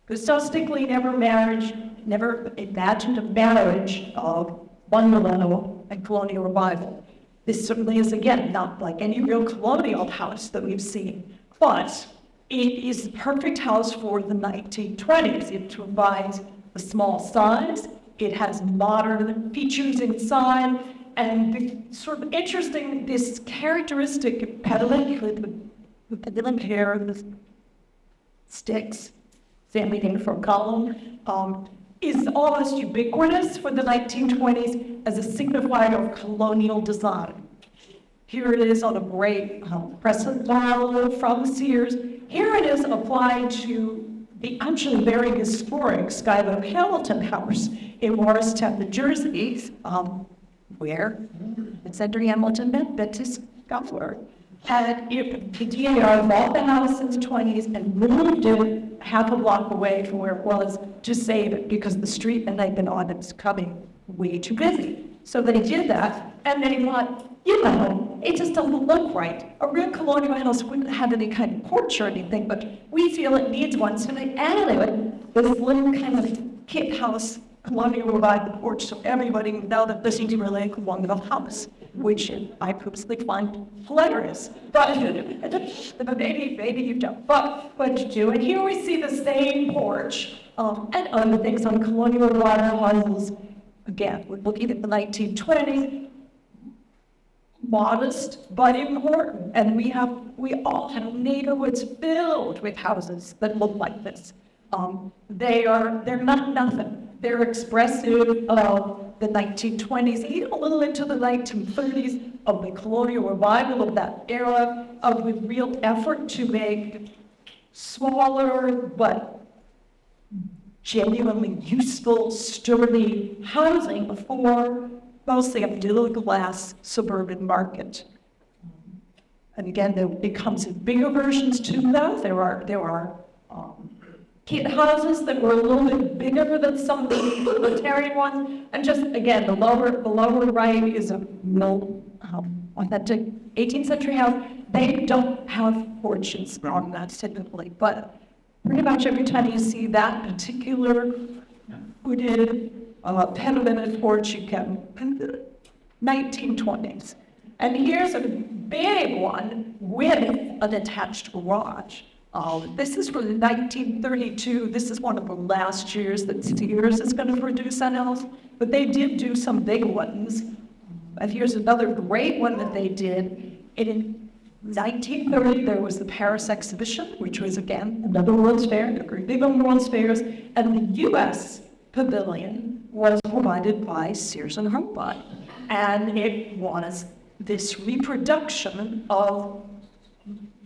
Gustav Stickley never imagined a marriage of bungalow and colonial revival. This certainly is, again, not like any real colonial house that we've seen, but it is the perfect house for the 1920s. It provides a small size. It has modern features inside, and the sort of interesting, this characteristic pedaling with the pedaling pair of the sticks, family name for column, is almost ubiquitous for the 1920s as a signifier of colonial design. Here it is on a great crescent model from Sears. Here it is applied to the actually very historic Skylar Hamilton House in Morristown, New Jersey, where Senator Hamilton met his governor. And the DAR bought the house in the 20s and moved it half a block away from where it was to save it because the street and they'd been on it was becoming way too busy. So they did that, and they thought, you know, it just doesn't look right. A real colonial house wouldn't have any kind of porch or anything, but we feel it needs one, so they added it this little kind of kit house colonial revival porch, so everybody would know that this is really a colonial house, which I personally find hilarious. But maybe you don't. But you do. And here we see the same porch and other things on colonial revival houses. Again, we're looking at the 1920s. Modest but important, and we all have neighborhoods filled with houses that look like this. They're not nothing. They're expressive of the 1920s, even a little into the 1930s, of the colonial revival of that era, of the real effort to make smaller but genuinely useful, sturdy housing for mostly a middle-class suburban market. And again, it comes in bigger versions too, though. There are kit houses that were a little bit bigger than some of the utilitarian ones. And just, again, the lower right is a authentic 18th century house. They don't have porches on that typically, but pretty much every time you see that particular wooded pediment porch, you can 1920s. And here's a big one with an attached garage. This is from 1932. This is one of the last years that Sears is going to produce an house, but they did do some big ones. And here's another great one that they did. In 1930, there was the Paris exhibition, which was, again, another World's Fair, a great big World's Fairs, and the U.S. pavilion was provided by Sears and Roebuck. And it was this reproduction of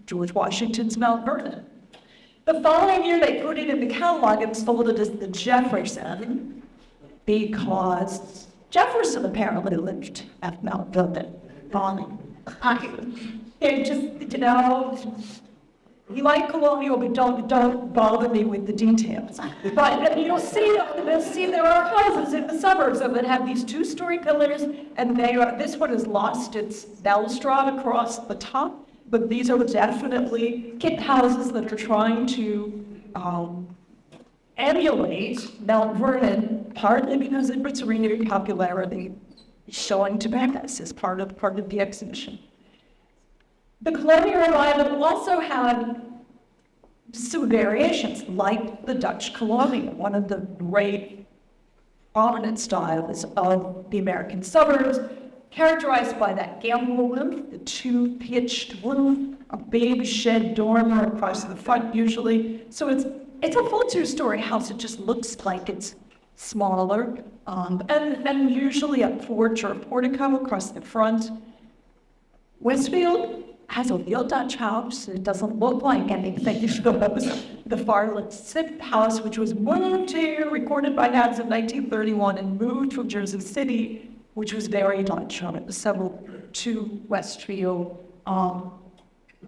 George Washington's Mount Vernon. The following year, they put it in the catalog and sold it as the Jefferson because Jefferson apparently lived at Mount Vernon. It just, you like colonial, but don't bother me with the details. But you'll see there are houses in the suburbs that have these two-story pillars, and this one has lost its balustrade across the top. But these are definitely kit houses that are trying to emulate Mount Vernon, partly because of its renewed popularity, showing to Paris as part of the exhibition. The colonial revival also had some variations, like the Dutch colonial, one of the great prominent styles of the American suburbs, characterized by that gambrel roof, the two-pitched roof, a big shed dormer across the front usually. So it's a full two-story house. It just looks like it's smaller, and usually a porch or a portico across the front. Westfield has a real Dutch house. It doesn't look like anything. The Farlett house, which was moved here, recorded by Nabs in 1931, and moved from Jersey City, which was very Dutch. It was several to Westfield.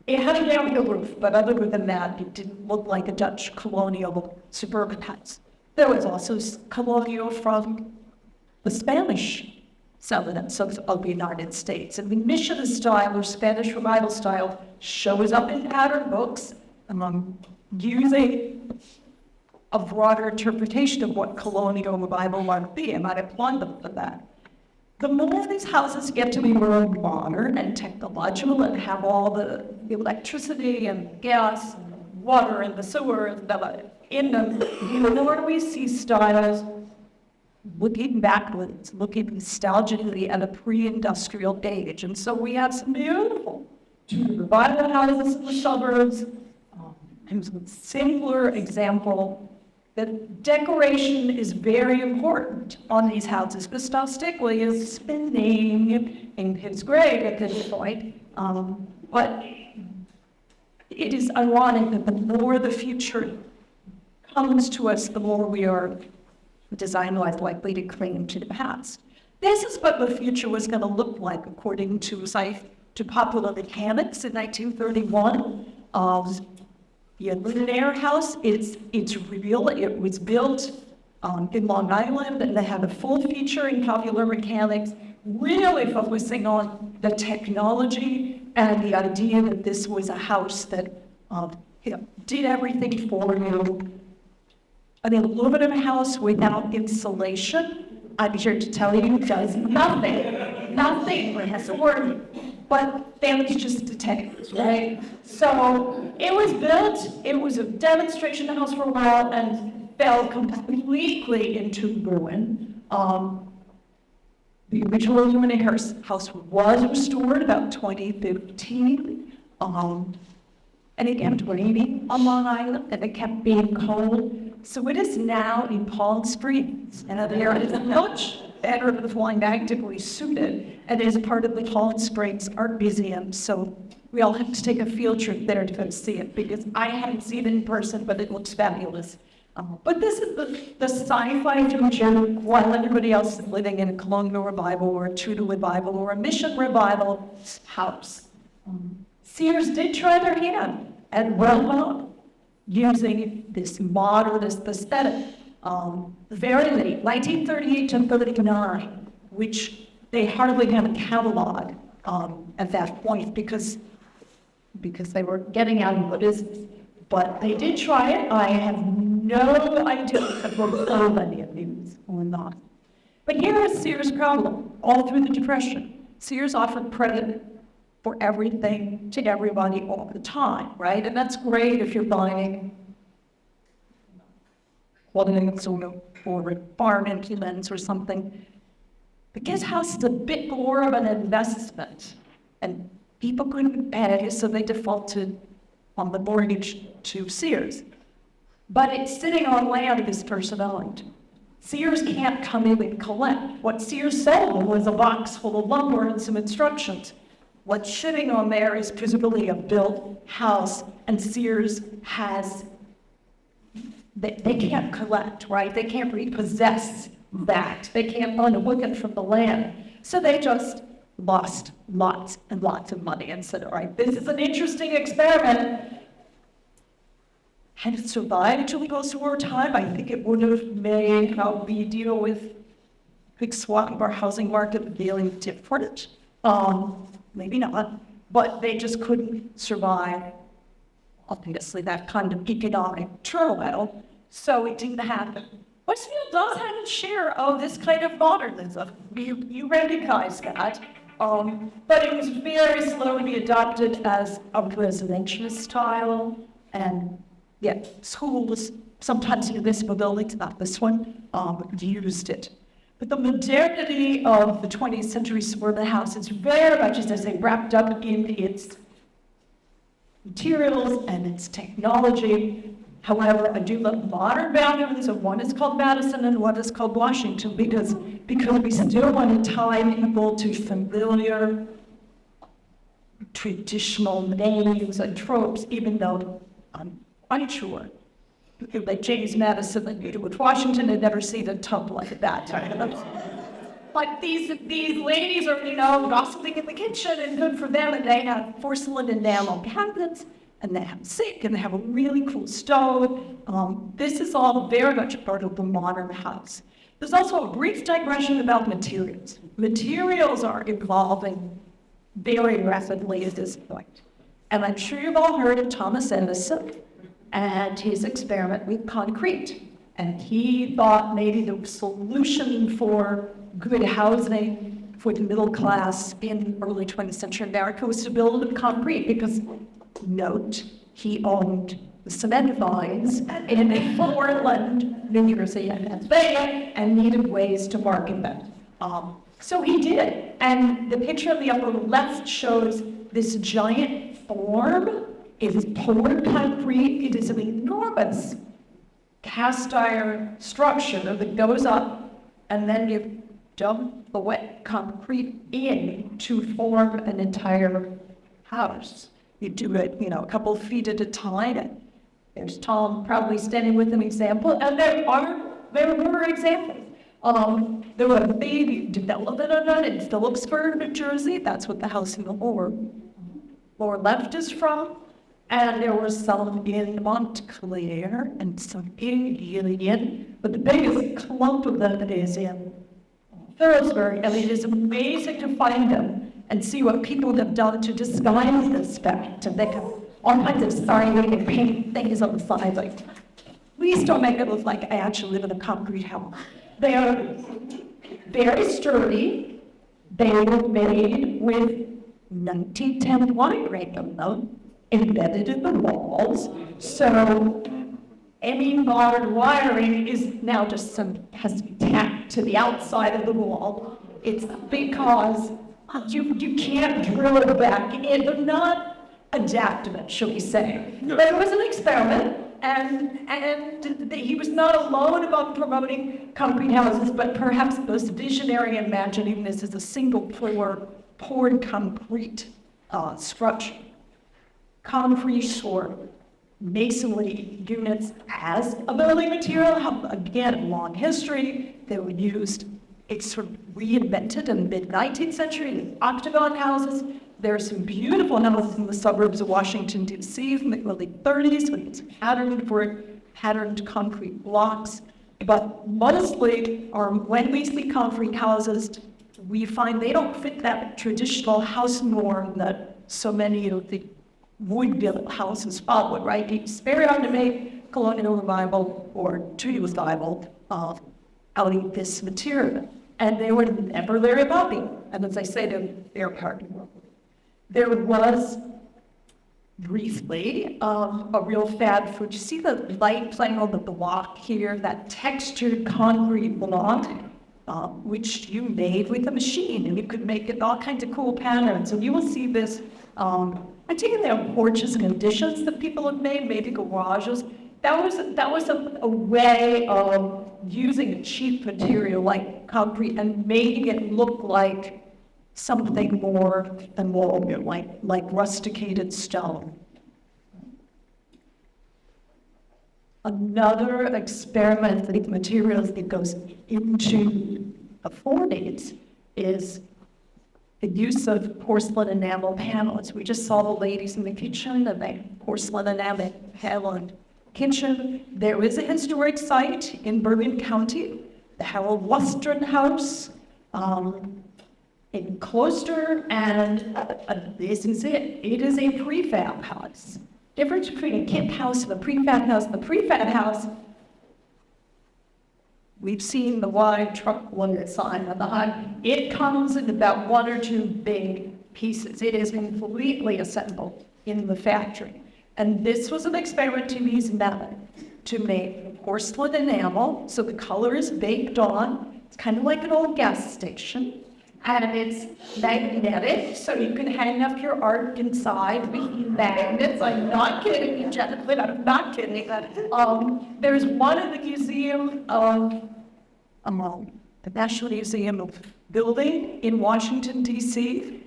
It had a gambrel roof, but other than that, it didn't look like a Dutch colonial suburban house. There was also colonial from the Spanish settlements of the United States. And the mission style, or Spanish revival style, shows up in pattern books, using a broader interpretation of what colonial revival might be, and might applaud them for that. The more these houses get to be more modern and technological and have all the electricity and gas and water and the sewer in them, the more we see styles looking backwards, looking nostalgically at a pre-industrial age. And so we have some beautiful revival houses in the suburbs. And a similar example that decoration is very important on these houses. Gustav Stickley is spinning in his grave at this point. But it is ironic that the more the future comes to us, the more we are design-wise likely to cling to the past. This is what the future was going to look like according to popular mechanics in 1931. The Luminaire House, it's real. It was built in Long Island, and they had a full feature in popular mechanics, really focusing on the technology and the idea that this was a house that did everything for you. An aluminum house without insulation, I'm here to tell you, does nothing. Nothing. It has a word. But damage just detected, right? So it was built, it was a demonstration house for a while and fell completely into ruin. The original Luminaire house was restored about 2015. And it kept raining on Long Island and it kept being cold. So it is now in Palm Springs, and there is a much better than actively suited, and is a part of the Palm Springs Art Museum. So we all have to take a field trip there to go see it, because I haven't seen it in person, but it looks fabulous. But this is the sci-fi fusion, while everybody else is living in a colonial revival or a Tudor revival or a mission revival house. Sears did try their hand at well using this modernist aesthetic. Very late, 1938 to 39, which they hardly have a catalog at that point because they were getting out of the business. But they did try it. I have no idea if we'll sell any of these or not. But here is Sears' problem all through the Depression. Sears offered credit for everything to everybody all the time, right? And that's great if you're buying or farm implements or something. But guest house is a bit more of an investment, and people couldn't pay, so they defaulted on the mortgage to Sears. But it's sitting on land this person owned. Sears can't come in and collect. What Sears sold was a box full of lumber and some instructions. What's sitting on there is presumably a built house, and Sears has, they can't collect, right? They can't repossess that. They can't unhook it from the land. So they just lost lots and lots of money and said, all right, this is an interesting experiment. Had it survived until the post-war time, I think it would have made how we deal with big swath of our housing market dealing different. Maybe not, but they just couldn't survive, obviously, that kind of economic turmoil, so it didn't happen. Westfield does have a share of this kind of modernism. You recognize that, but it was very slowly adopted as a residential style, and schools, sometimes in municipal buildings, not this one, used it. But the modernity of the 20th century suburban house is very much, as I say, wrapped up in its materials and its technology. However, I do love modern boundaries. So one is called Madison and one is called Washington, because we still want to tie people to familiar traditional names and tropes, even though I'm unsure. Like James Madison and with Washington had never seen a tub like that. Like these ladies are, gossiping in the kitchen, and good for them, and they have porcelain enamel cabinets, and they have a sink, and they have a really cool stove. This is all very much part of the modern house. There's also a brief digression about materials. Materials are evolving very rapidly at this point. And I'm sure you've all heard of Thomas Edison and his experiment with concrete. And he thought maybe the solution for good housing for the middle class in early 20th century America was to build with concrete, because, note, he owned the cement vines in Portland, New Jersey, and Pennsylvania, and needed ways to market them. So he did. And the picture on the upper left shows this giant form. It is poured concrete. It is an enormous cast iron structure that goes up, and then you dump the wet concrete in to form an entire house. You do it, a couple feet at a time. And there's Tom probably standing with an example, and there were examples. There was a big development on that in Phillipsburg, New Jersey. That's what the house in the lower left is from. And there was some in Montclair and some in Gilead, but the biggest clump of them is in Phillipsburg, and it is amazing to find them and see what people have done to disguise this fact. And they have all kinds of signs, paint things on the side, like, please don't make it look like I actually live in a concrete house. They are very sturdy. They were made with 1910 wiring on them, embedded in the walls. So any modern wiring is now just has to be tacked to the outside of the wall. It's because you can't drill it back in. They're not adaptable, shall we say. But it was an experiment, and he was not alone about promoting concrete houses, but perhaps most visionary in imagining this as a single poured concrete structure. Concrete or masonry units as a building material have, again, a long history. They were used, it's sort of reinvented in the mid-19th century in octagon houses. There are some beautiful houses in the suburbs of Washington, D.C. from the early 30s when it's patterned concrete blocks. But mostly, when we see concrete houses, we find they don't fit that traditional house norm that so many of the wood-built houses followed, right? It's very hard to make colonial revival or Tudor revival out of this material. And they were never very popular. And as I say, they're part of the world. There was briefly a real fad for, you see the light playing on the block here, that textured concrete block, which you made with a machine, and you could make it all kinds of cool patterns. And you will see this, I take it there are porches and additions that people have made, maybe garages. That was a way of using a cheap material like concrete and making it look like something more than like rusticated stone. Another experiment with materials that goes into the 40s is the use of porcelain enamel panels. We just saw the ladies in the kitchen that make porcelain enamel panel in the kitchen. There is a historic site in Bergen County, the Harold Western House in Closter, and this is it. It is a prefab house. Difference between a kit house and a prefab house. The prefab house, we've seen the wide truck load sign on the high. It comes in about one or two big pieces. It is completely assembled in the factory. And this was an experiment to use method to make porcelain enamel, so the color is baked on. It's kind of like an old gas station. And it's magnetic, so you can hang up your art inside with magnets. I'm not kidding you, Jennifer, I'm not kidding. There's one in the Museum of, the National Museum of Building in Washington, D.C.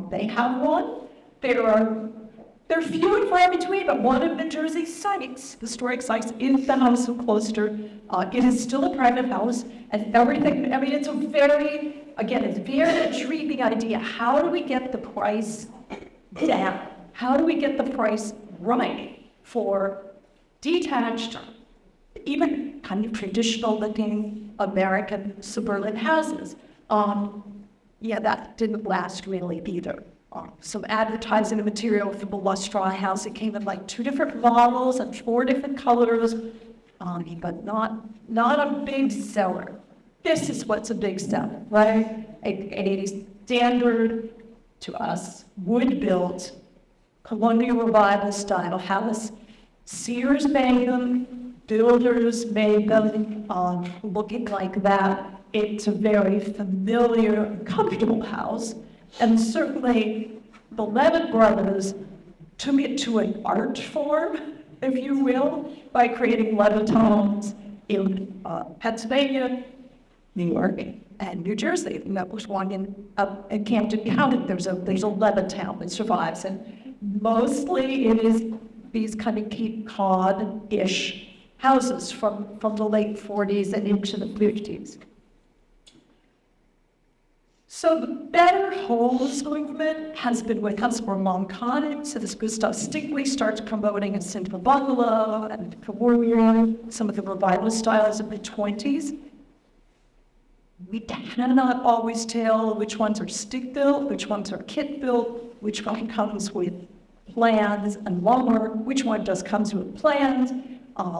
They have one. They're few and far between, but one of New Jersey's sites, historic sites, is the House of Closter. It is still a private house, and everything, I mean, it's a very intriguing idea. How do we get the price down? How do we get the price right for detached, even kind of traditional looking American suburban houses? That didn't last really either. Some advertising material for the Lustra house. It came in like 2 different models and 4 different colors, but not a big seller. This is what's a big seller, right? A standard, to us, wood-built, colonial revival style house. Sears made them, builders made them, looking like that. It's a very familiar, comfortable house, and certainly the Levitt brothers took it to an art form, if you will, by creating Levitt homes in Pennsylvania, New York, and New Jersey. And that was one in Camden County. There's a Levittown that survives, and mostly it is these kind of Cape Cod-ish houses from the late 40s and into the 50s. So the Better Homes movement has been with us for a long time. So this Gustav Stingley starts promoting a simple bungalow and warrior, some of the revivalist styles of the 20s. We cannot always tell which ones are stick-built, which ones are kit-built, which one comes with plans and lumber, which one just comes with plans.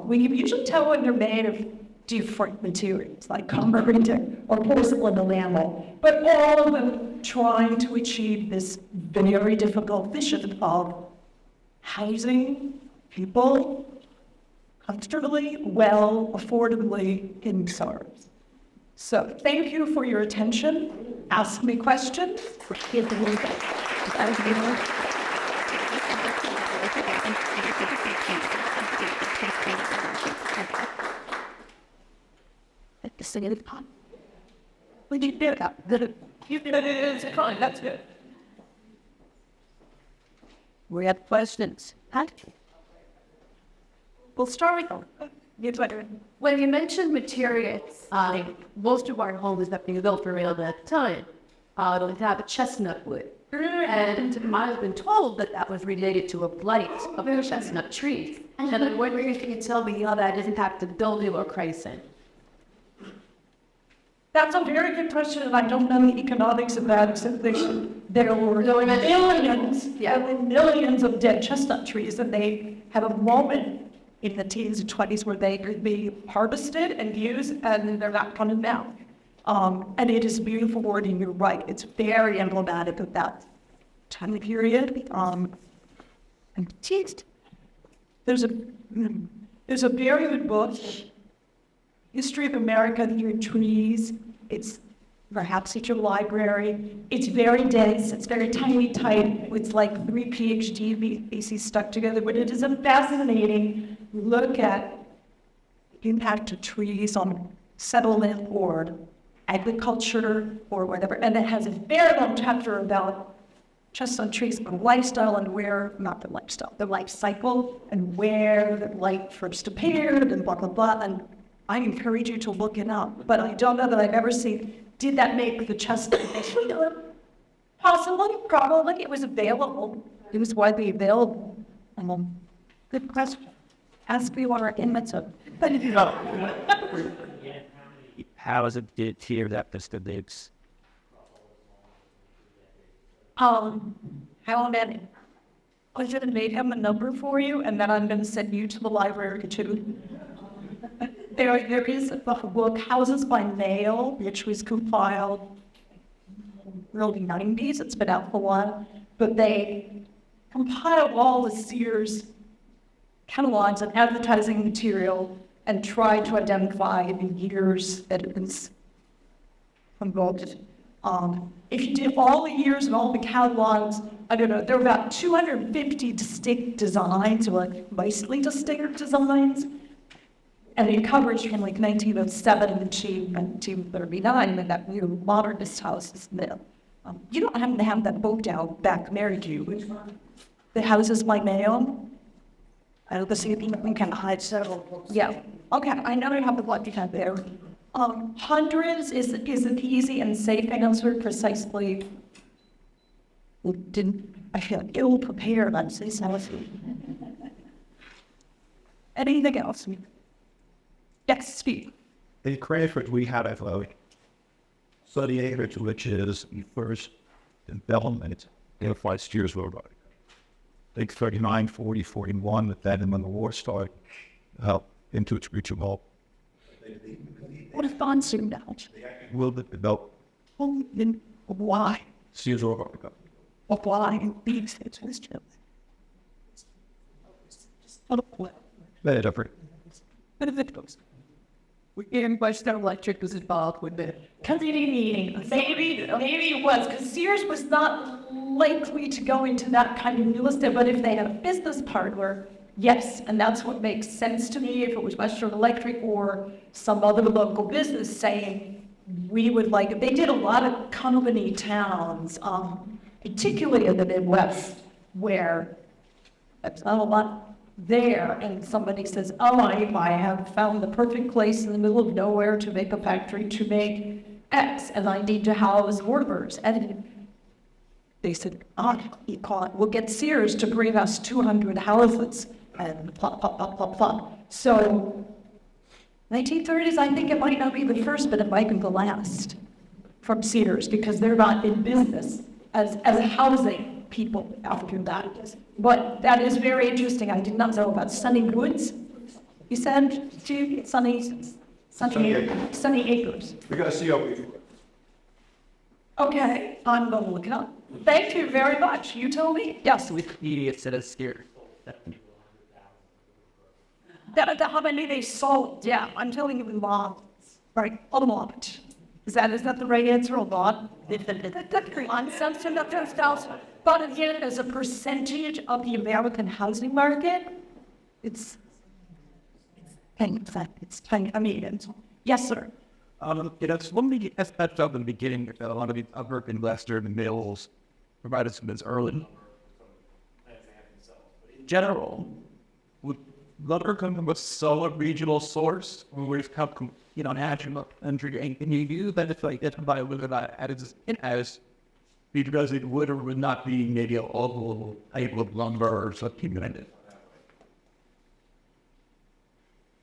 We can usually tell when they're made of different materials, like concrete or porcelain enamel, but all of them trying to achieve this very difficult vision of housing people comfortably, well, affordably in suburbs. So thank you for your attention. Ask me questions. We did that. You did it. It's fine. That's good. We have questions. Huh? We'll start with when you mentioned materials, most of our homes that being built were at that time would have a chestnut wood. And I've been told that was related to a blight of the chestnut trees. And I'm wondering if you can tell me how that impacted building or pricing. That's a very good question, and I don't know the economics of that, except there were millions of dead chestnut trees, and they had a moment in the teens and 20s where they could be harvested and used, and they're not coming now. And it is beautiful word, and you're right. It's very emblematic of that time period. And there's a very good book, History of America Through Trees. It's perhaps at your library. It's very dense. It's very tiny, tight. It's like 3 PhD theses stuck together, but it is a fascinating look at the impact of trees on settlement or agriculture or whatever. And it has a very long chapter about chestnut trees, the lifestyle and where, not the lifestyle, the life cycle and where the light first appeared and blah, blah, blah. And I encourage you to look it up, but I don't know that I've ever seen, did that make the chestnut? Possibly, probably, it was available. It was widely available. Good question. Ask me what our inmates are. How is it here that the lives? How many? I should have made him a number for you, and then I'm going to send you to the library too. There is a book, Houses by Mail, which was compiled in the early 90s. It's been out for a while. But they compiled all the Sears catalogs and advertising material and tried to identify the years that it was involved. If you did all the years and all the catalogs, I don't know, there were about 250 distinct designs, or like mostly distinct designs. And it covers from like 1907 to 1939, when that new modernist house is there. You don't happen to have that book down back there, do you? The Houses by Mail? I don't see if you can hide several books. Yeah. Okay, I know you have the book you have there. Hundreds is an easy and safe answer, precisely. I feel ill prepared on this house. Anything else? Yes, speak. In Cranford, we had a 30 acres, which is the first development in 5 years ago. I think 39, 40, 41, but then when the war started, into its reachable. What if bonds are down? Will the develop? Well, then why? Sears over. Why? These Very different. We can't question electric was involved with it. Committee meeting, maybe it was, because Sears was not likely to go into that kind of real estate, but if they had a business partner, yes, and that's what makes sense to me, if it was Western Electric or some other local business saying, we would like it. They did a lot of company towns, particularly in the Midwest, where there's not a lot there, and somebody says, oh, I have found the perfect place in the middle of nowhere to make a factory to make X, and I need to house workers. And they said, we'll get Sears to bring us 200 houses, and plop, plop, plop, plop, plop. So 1930s, I think it might not be the first, but it might be the last from Sears, because they're not in business as housing people after that. But that is very interesting. I did not know about Sunny Woods. You said, Sunny Acres. We got to COP. Okay, I'm going to look it up. Thank you very much. You told me? Yes. Wikipedia said it's scared. How many they sold? Yeah, I'm telling you, a lot. Right, a lot. Is that the right answer? A lot? On something of those thousand. But again, as a percentage of the American housing market, it's 10%. It's 10. I mean, yes, sir. It's one of the aspects of in the beginning that a lot of the upper Western mills provided some of this early. In general, would lumber come from a solid regional source, or would it come from, national country? And can you use that to identify whether that as because it would or would not be maybe a local type of lumber or something like that?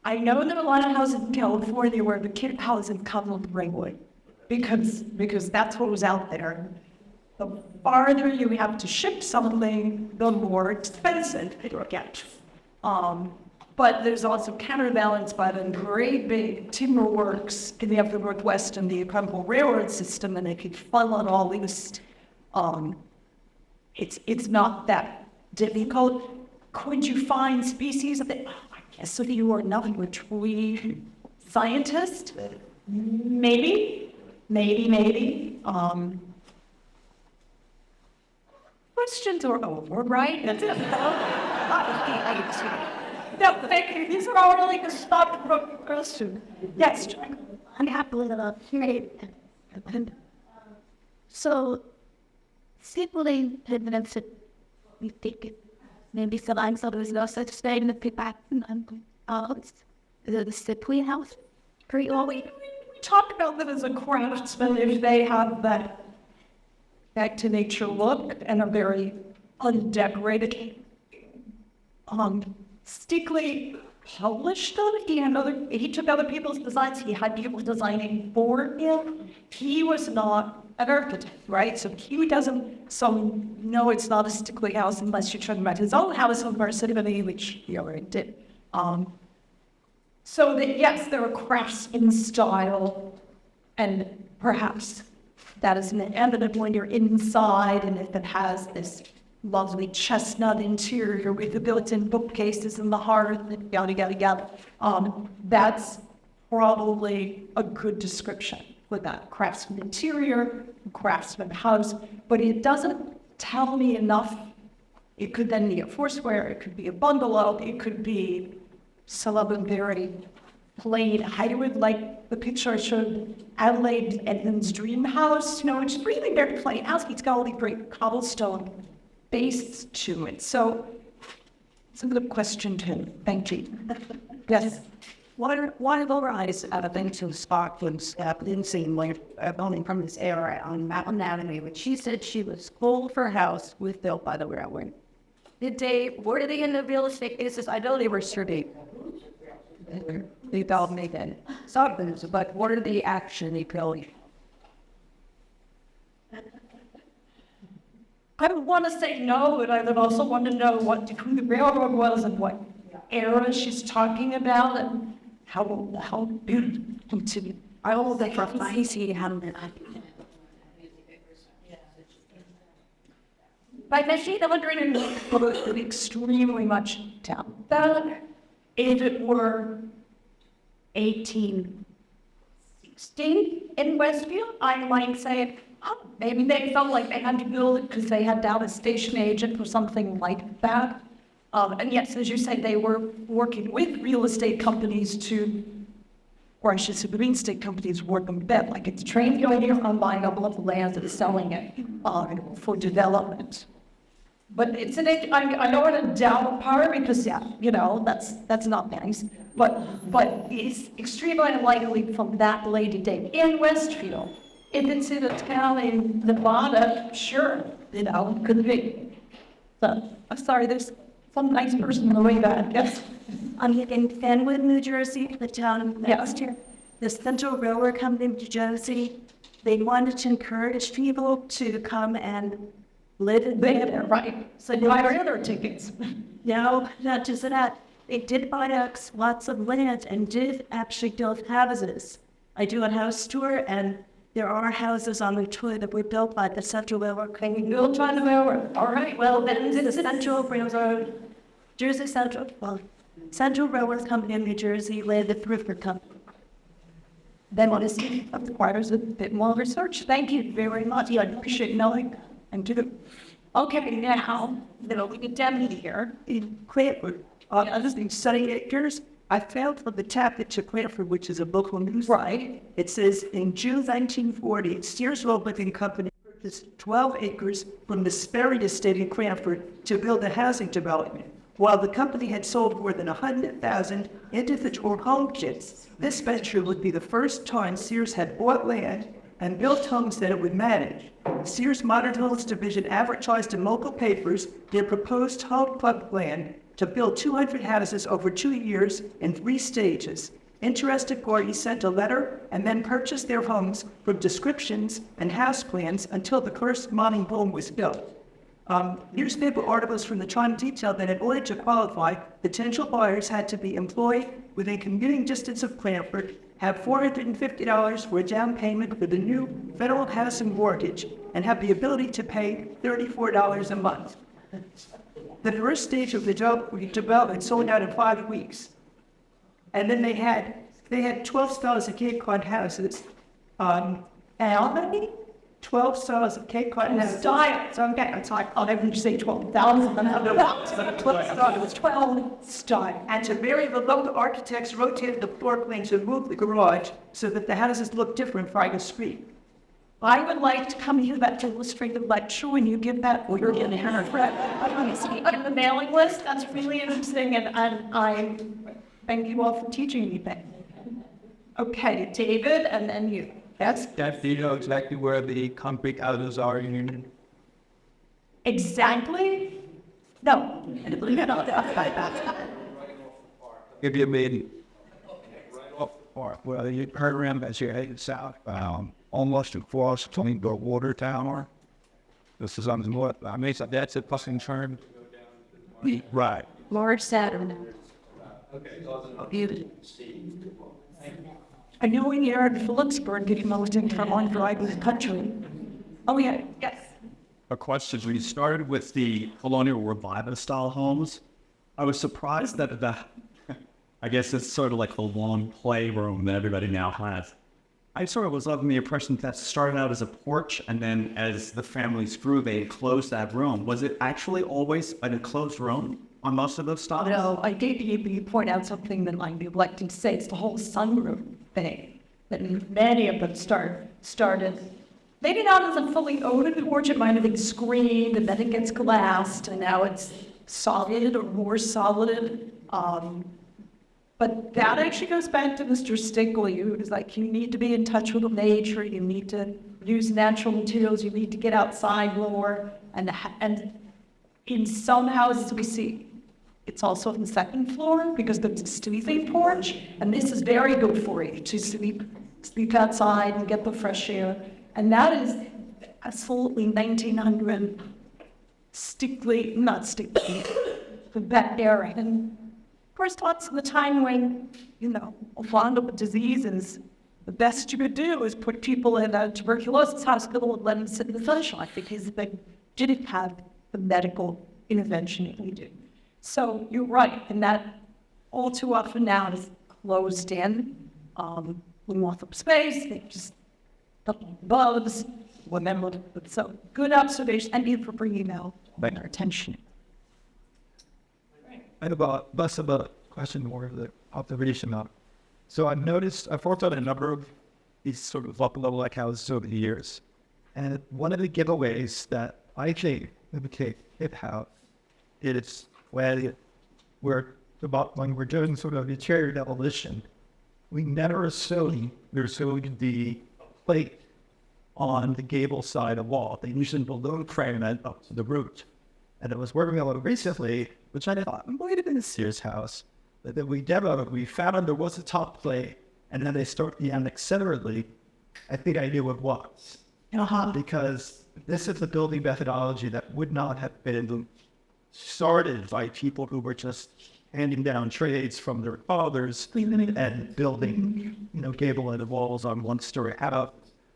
I know that a lot of houses in California where the kid houses come with Ringwood because that's what was out there. The farther you have to ship something, the more expensive it will get. But there's also counterbalanced by the great big timber works in the upper Northwest and the incredible railroad system, and they could funnel it all east. It's not that difficult. Could you find species of it? I guess if you are not a tree scientist, maybe. Questions are over, right? No, thank you. These are all really good stuff from question. Yes, Jack. I'm happy with it. So, simply, we think it maybe sometimes there's no such thing in the people the simply house. Pretty well, We talk about them as a craftsman if they have that back to nature look and are very undecorated. Stickley published them. He took other people's designs. He had people designing for him. He was not an architect, right? So he doesn't. So no, it's not a Stickley house unless you're talking about his own house on Parsippany, which he already did. So that yes, there are crafts in style, and perhaps that is evident when you're inside, and if it has this lovely chestnut interior with the built-in bookcases and the hearth and yada, yada, yada. That's probably a good description with that craftsman interior, craftsman house, but it doesn't tell me enough. It could then be a foursquare, it could be a bungalow, it could be some other very plain. I would like the picture I showed Adelaide Edmonds' dream house, it's really very plain house. It's got all the great cobblestone base to it. So it's a good question too. Thank you. Yes. One of our eyes been to Sparkland's Lindsay, only from this area on Mountain Avenue, but she said she was cold for a house with built by the railway. Where did they in the real estate business? I know they were surveyed. They told me that something, but what are they actually building? I would want to say no, but I would also want to know who the railroad was and what era she's talking about and how beautiful to be. I will say for easy handling. By 1900, extremely much down. That, if it were 1816 in Westfield, I might say, oh, maybe they felt like they had to build it because they had down a station agent or something like that. And yes, as you say, they were working with real estate companies to, or I should say, the real estate companies work them bet, like it's trained going here on buying up all of the land and selling it for development. But it's I don't want to down part because yeah, that's not nice. But it's extremely unlikely from that lady date in Westfield. If it's in a town in Nevada, sure, could be. So I'm sorry, there's some nice person knowing that. Yes. I'm in Fenwood, New Jersey, the town next here. The Central Railroad Company of New Jersey, they wanted to encourage people to come and live there, right? So Buy other tickets. no, not just that. They did buy up lots of land and did actually build houses. I do a house tour, and there are houses on the tour that were built by the Central Railroad Company. Built by the railroad. All right. Well, then the Central Railroad, Central Railroad Company of New Jersey, led the Thrift Company. Then what is requires a bit more research. Thank you very much. I appreciate knowing and do. Okay, now we get down here. In Cranford, this thing, Sunny Acres, I found from the Tap to Cranford, which is a local news. Right. It says in June 1940, Sears Roebuck Company purchased 12 acres from the Sperry Estate in Cranford to build a housing development. While the company had sold more than 100,000 individual home kits, this venture would be the first time Sears had bought land and built homes that it would manage. Sears Modern Homes Division advertised in local papers their proposed home club plan to build 200 houses over 2 years in 3 stages. Interested parties sent a letter and then purchased their homes from descriptions and house plans until the corresponding home was built. Newspaper articles from the time detailed that in order to qualify, potential buyers had to be employed within commuting distance of Cranford, have $450 for a down payment for the new federal housing mortgage, and have the ability to pay $34 a month. The first stage of the development sold out in 5 weeks. And then they had 12 styles of Cape Cod houses. And how many? 12 styles of Cape Cod houses. Styles. Okay, it's like I'll never say 12,000. It was 12 styles. And to vary, the local architects rotated the floor plans and moved the garage so that the houses looked different from the street. I would like to come here that illustrative lecture when you give that, or you're going to have a friend. I want to see on the mailing list. That's really interesting, and I thank you all for teaching me that. Okay, David, and then you. Yes? Do you know exactly where the concrete houses are in Union? Exactly? No. Give you a meeting. Well, you heard around as you're heading south, almost across between the water tower. This is on the north. I mean, so that's a fucking turn. Right. Large Saturn. I know when you're in Phillipsburg, getting most in from on driving the country. Oh, yeah, yes. A question. When you started with the colonial revival style homes, I was surprised that I guess it's sort of like the long playroom that everybody now has. I sort of was under the impression that started out as a porch, and then as the families grew, they enclosed that room. Was it actually always an enclosed room on most of those styles? No, I did you point out something that I'm neglecting to say. It's the whole sunroom thing that many of them started. Maybe not as a fully open porch, it might have been screened, and then it gets glassed, and now it's solid or more solid. But that actually goes back to Mr. Stingley, who was like, you need to be in touch with nature, you need to use natural materials, you need to get outside more. And in some houses we see it's also on the second floor because there's a sleeping porch, and this is very good for you to sleep outside and get the fresh air. And that is absolutely 1900 that era. And of course, lots of the time when, a lot of diseases, the best you could do is put people in a tuberculosis hospital and let them sit in the sunshine because they didn't have the medical intervention that we do. So you're right, and that all too often now is closed in. We want the space, they just bugs, whatever. So good observation, and you for bringing out our attention. I have less of a question, more of the observation of. So I've worked on a number of these sort of upper-level like houses over the years. And one of the giveaways that I think indicate hip house is when we're doing sort of interior demolition, we never assume there's going to be a plate on the gable side of wall. They usually balloon frame it up to the root. And I was working on it recently, which I thought, might have been a Sears house. But then we demoed, we found there was a top plate, and then they start the unaccelerated. I think I knew what it was. Because this is a building methodology that would not have been started by people who were just handing down trades from their fathers and building, gable end walls on one-story house.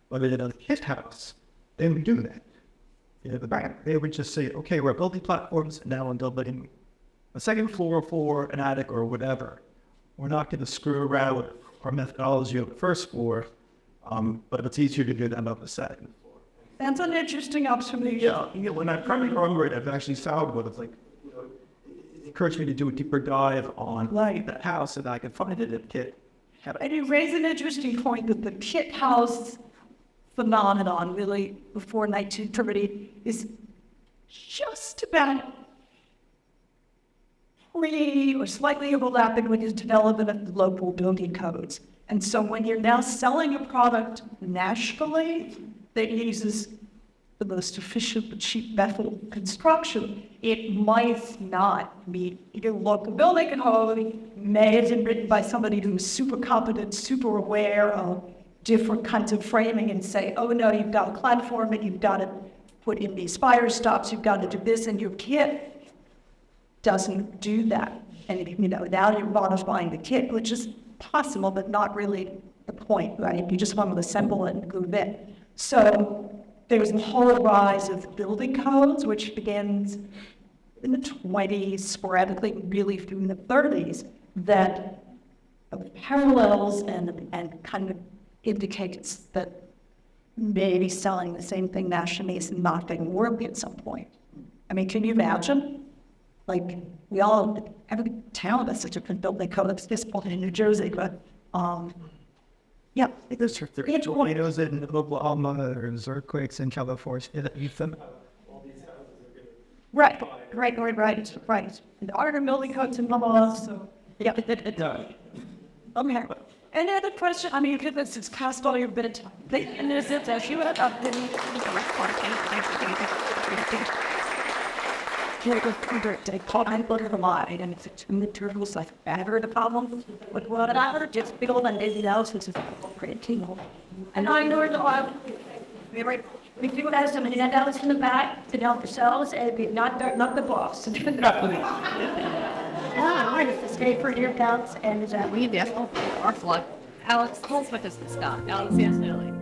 But in a hit house, they would do that. They would just say, okay, we're building platforms, and now I'm building a second floor for an attic or whatever. We're not going to screw around with our methodology on the first floor, but it's easier to do that on the second floor. That's an interesting observation. Yeah, when I'm trying to remember it, I've actually found what it's like. It encouraged me to do a deeper dive on that house, and I can find it in kit. And you raise an interesting point that the kit house phenomenon, really, before 1930, is just about or slightly overlapping with the development of the local building codes. And so when you're now selling a product nationally that uses the most efficient but cheap method of construction, it might not meet your local building code, may have been written by somebody who's super competent, super aware of different kinds of framing, and say, oh no, you've got a platform and you've got to put in these fire stops, you've got to do this, and your kit doesn't do that. And now you're modifying the kit, which is possible, but not really the point, right? You just want to assemble it and glue it in. So there's a whole rise of building codes, which begins in the 20s, sporadically, really through the 30s, that parallels and kind of indicates that maybe selling the same thing nationally is not going to work at some point. I mean, can you imagine? Like, every town has such a building code at this point in New Jersey, but, yeah. There's tornadoes in Oklahoma, there's earthquakes in California. Right. And there are building codes in Oklahoma, so, yeah. Okay. Any other question? I mean, this is past all your bit of time. And there's it, as you had up in they caught and look at a lot, and it's in the turtles like better the problem. But what I heard just big old and busy house is a great team. And I know the wild. We do have some handouts in the back to help yourselves, and not the boss. Stay for your counts and we definitely are flood. Alex, close with us, Scott. Alex, yes, Nelly.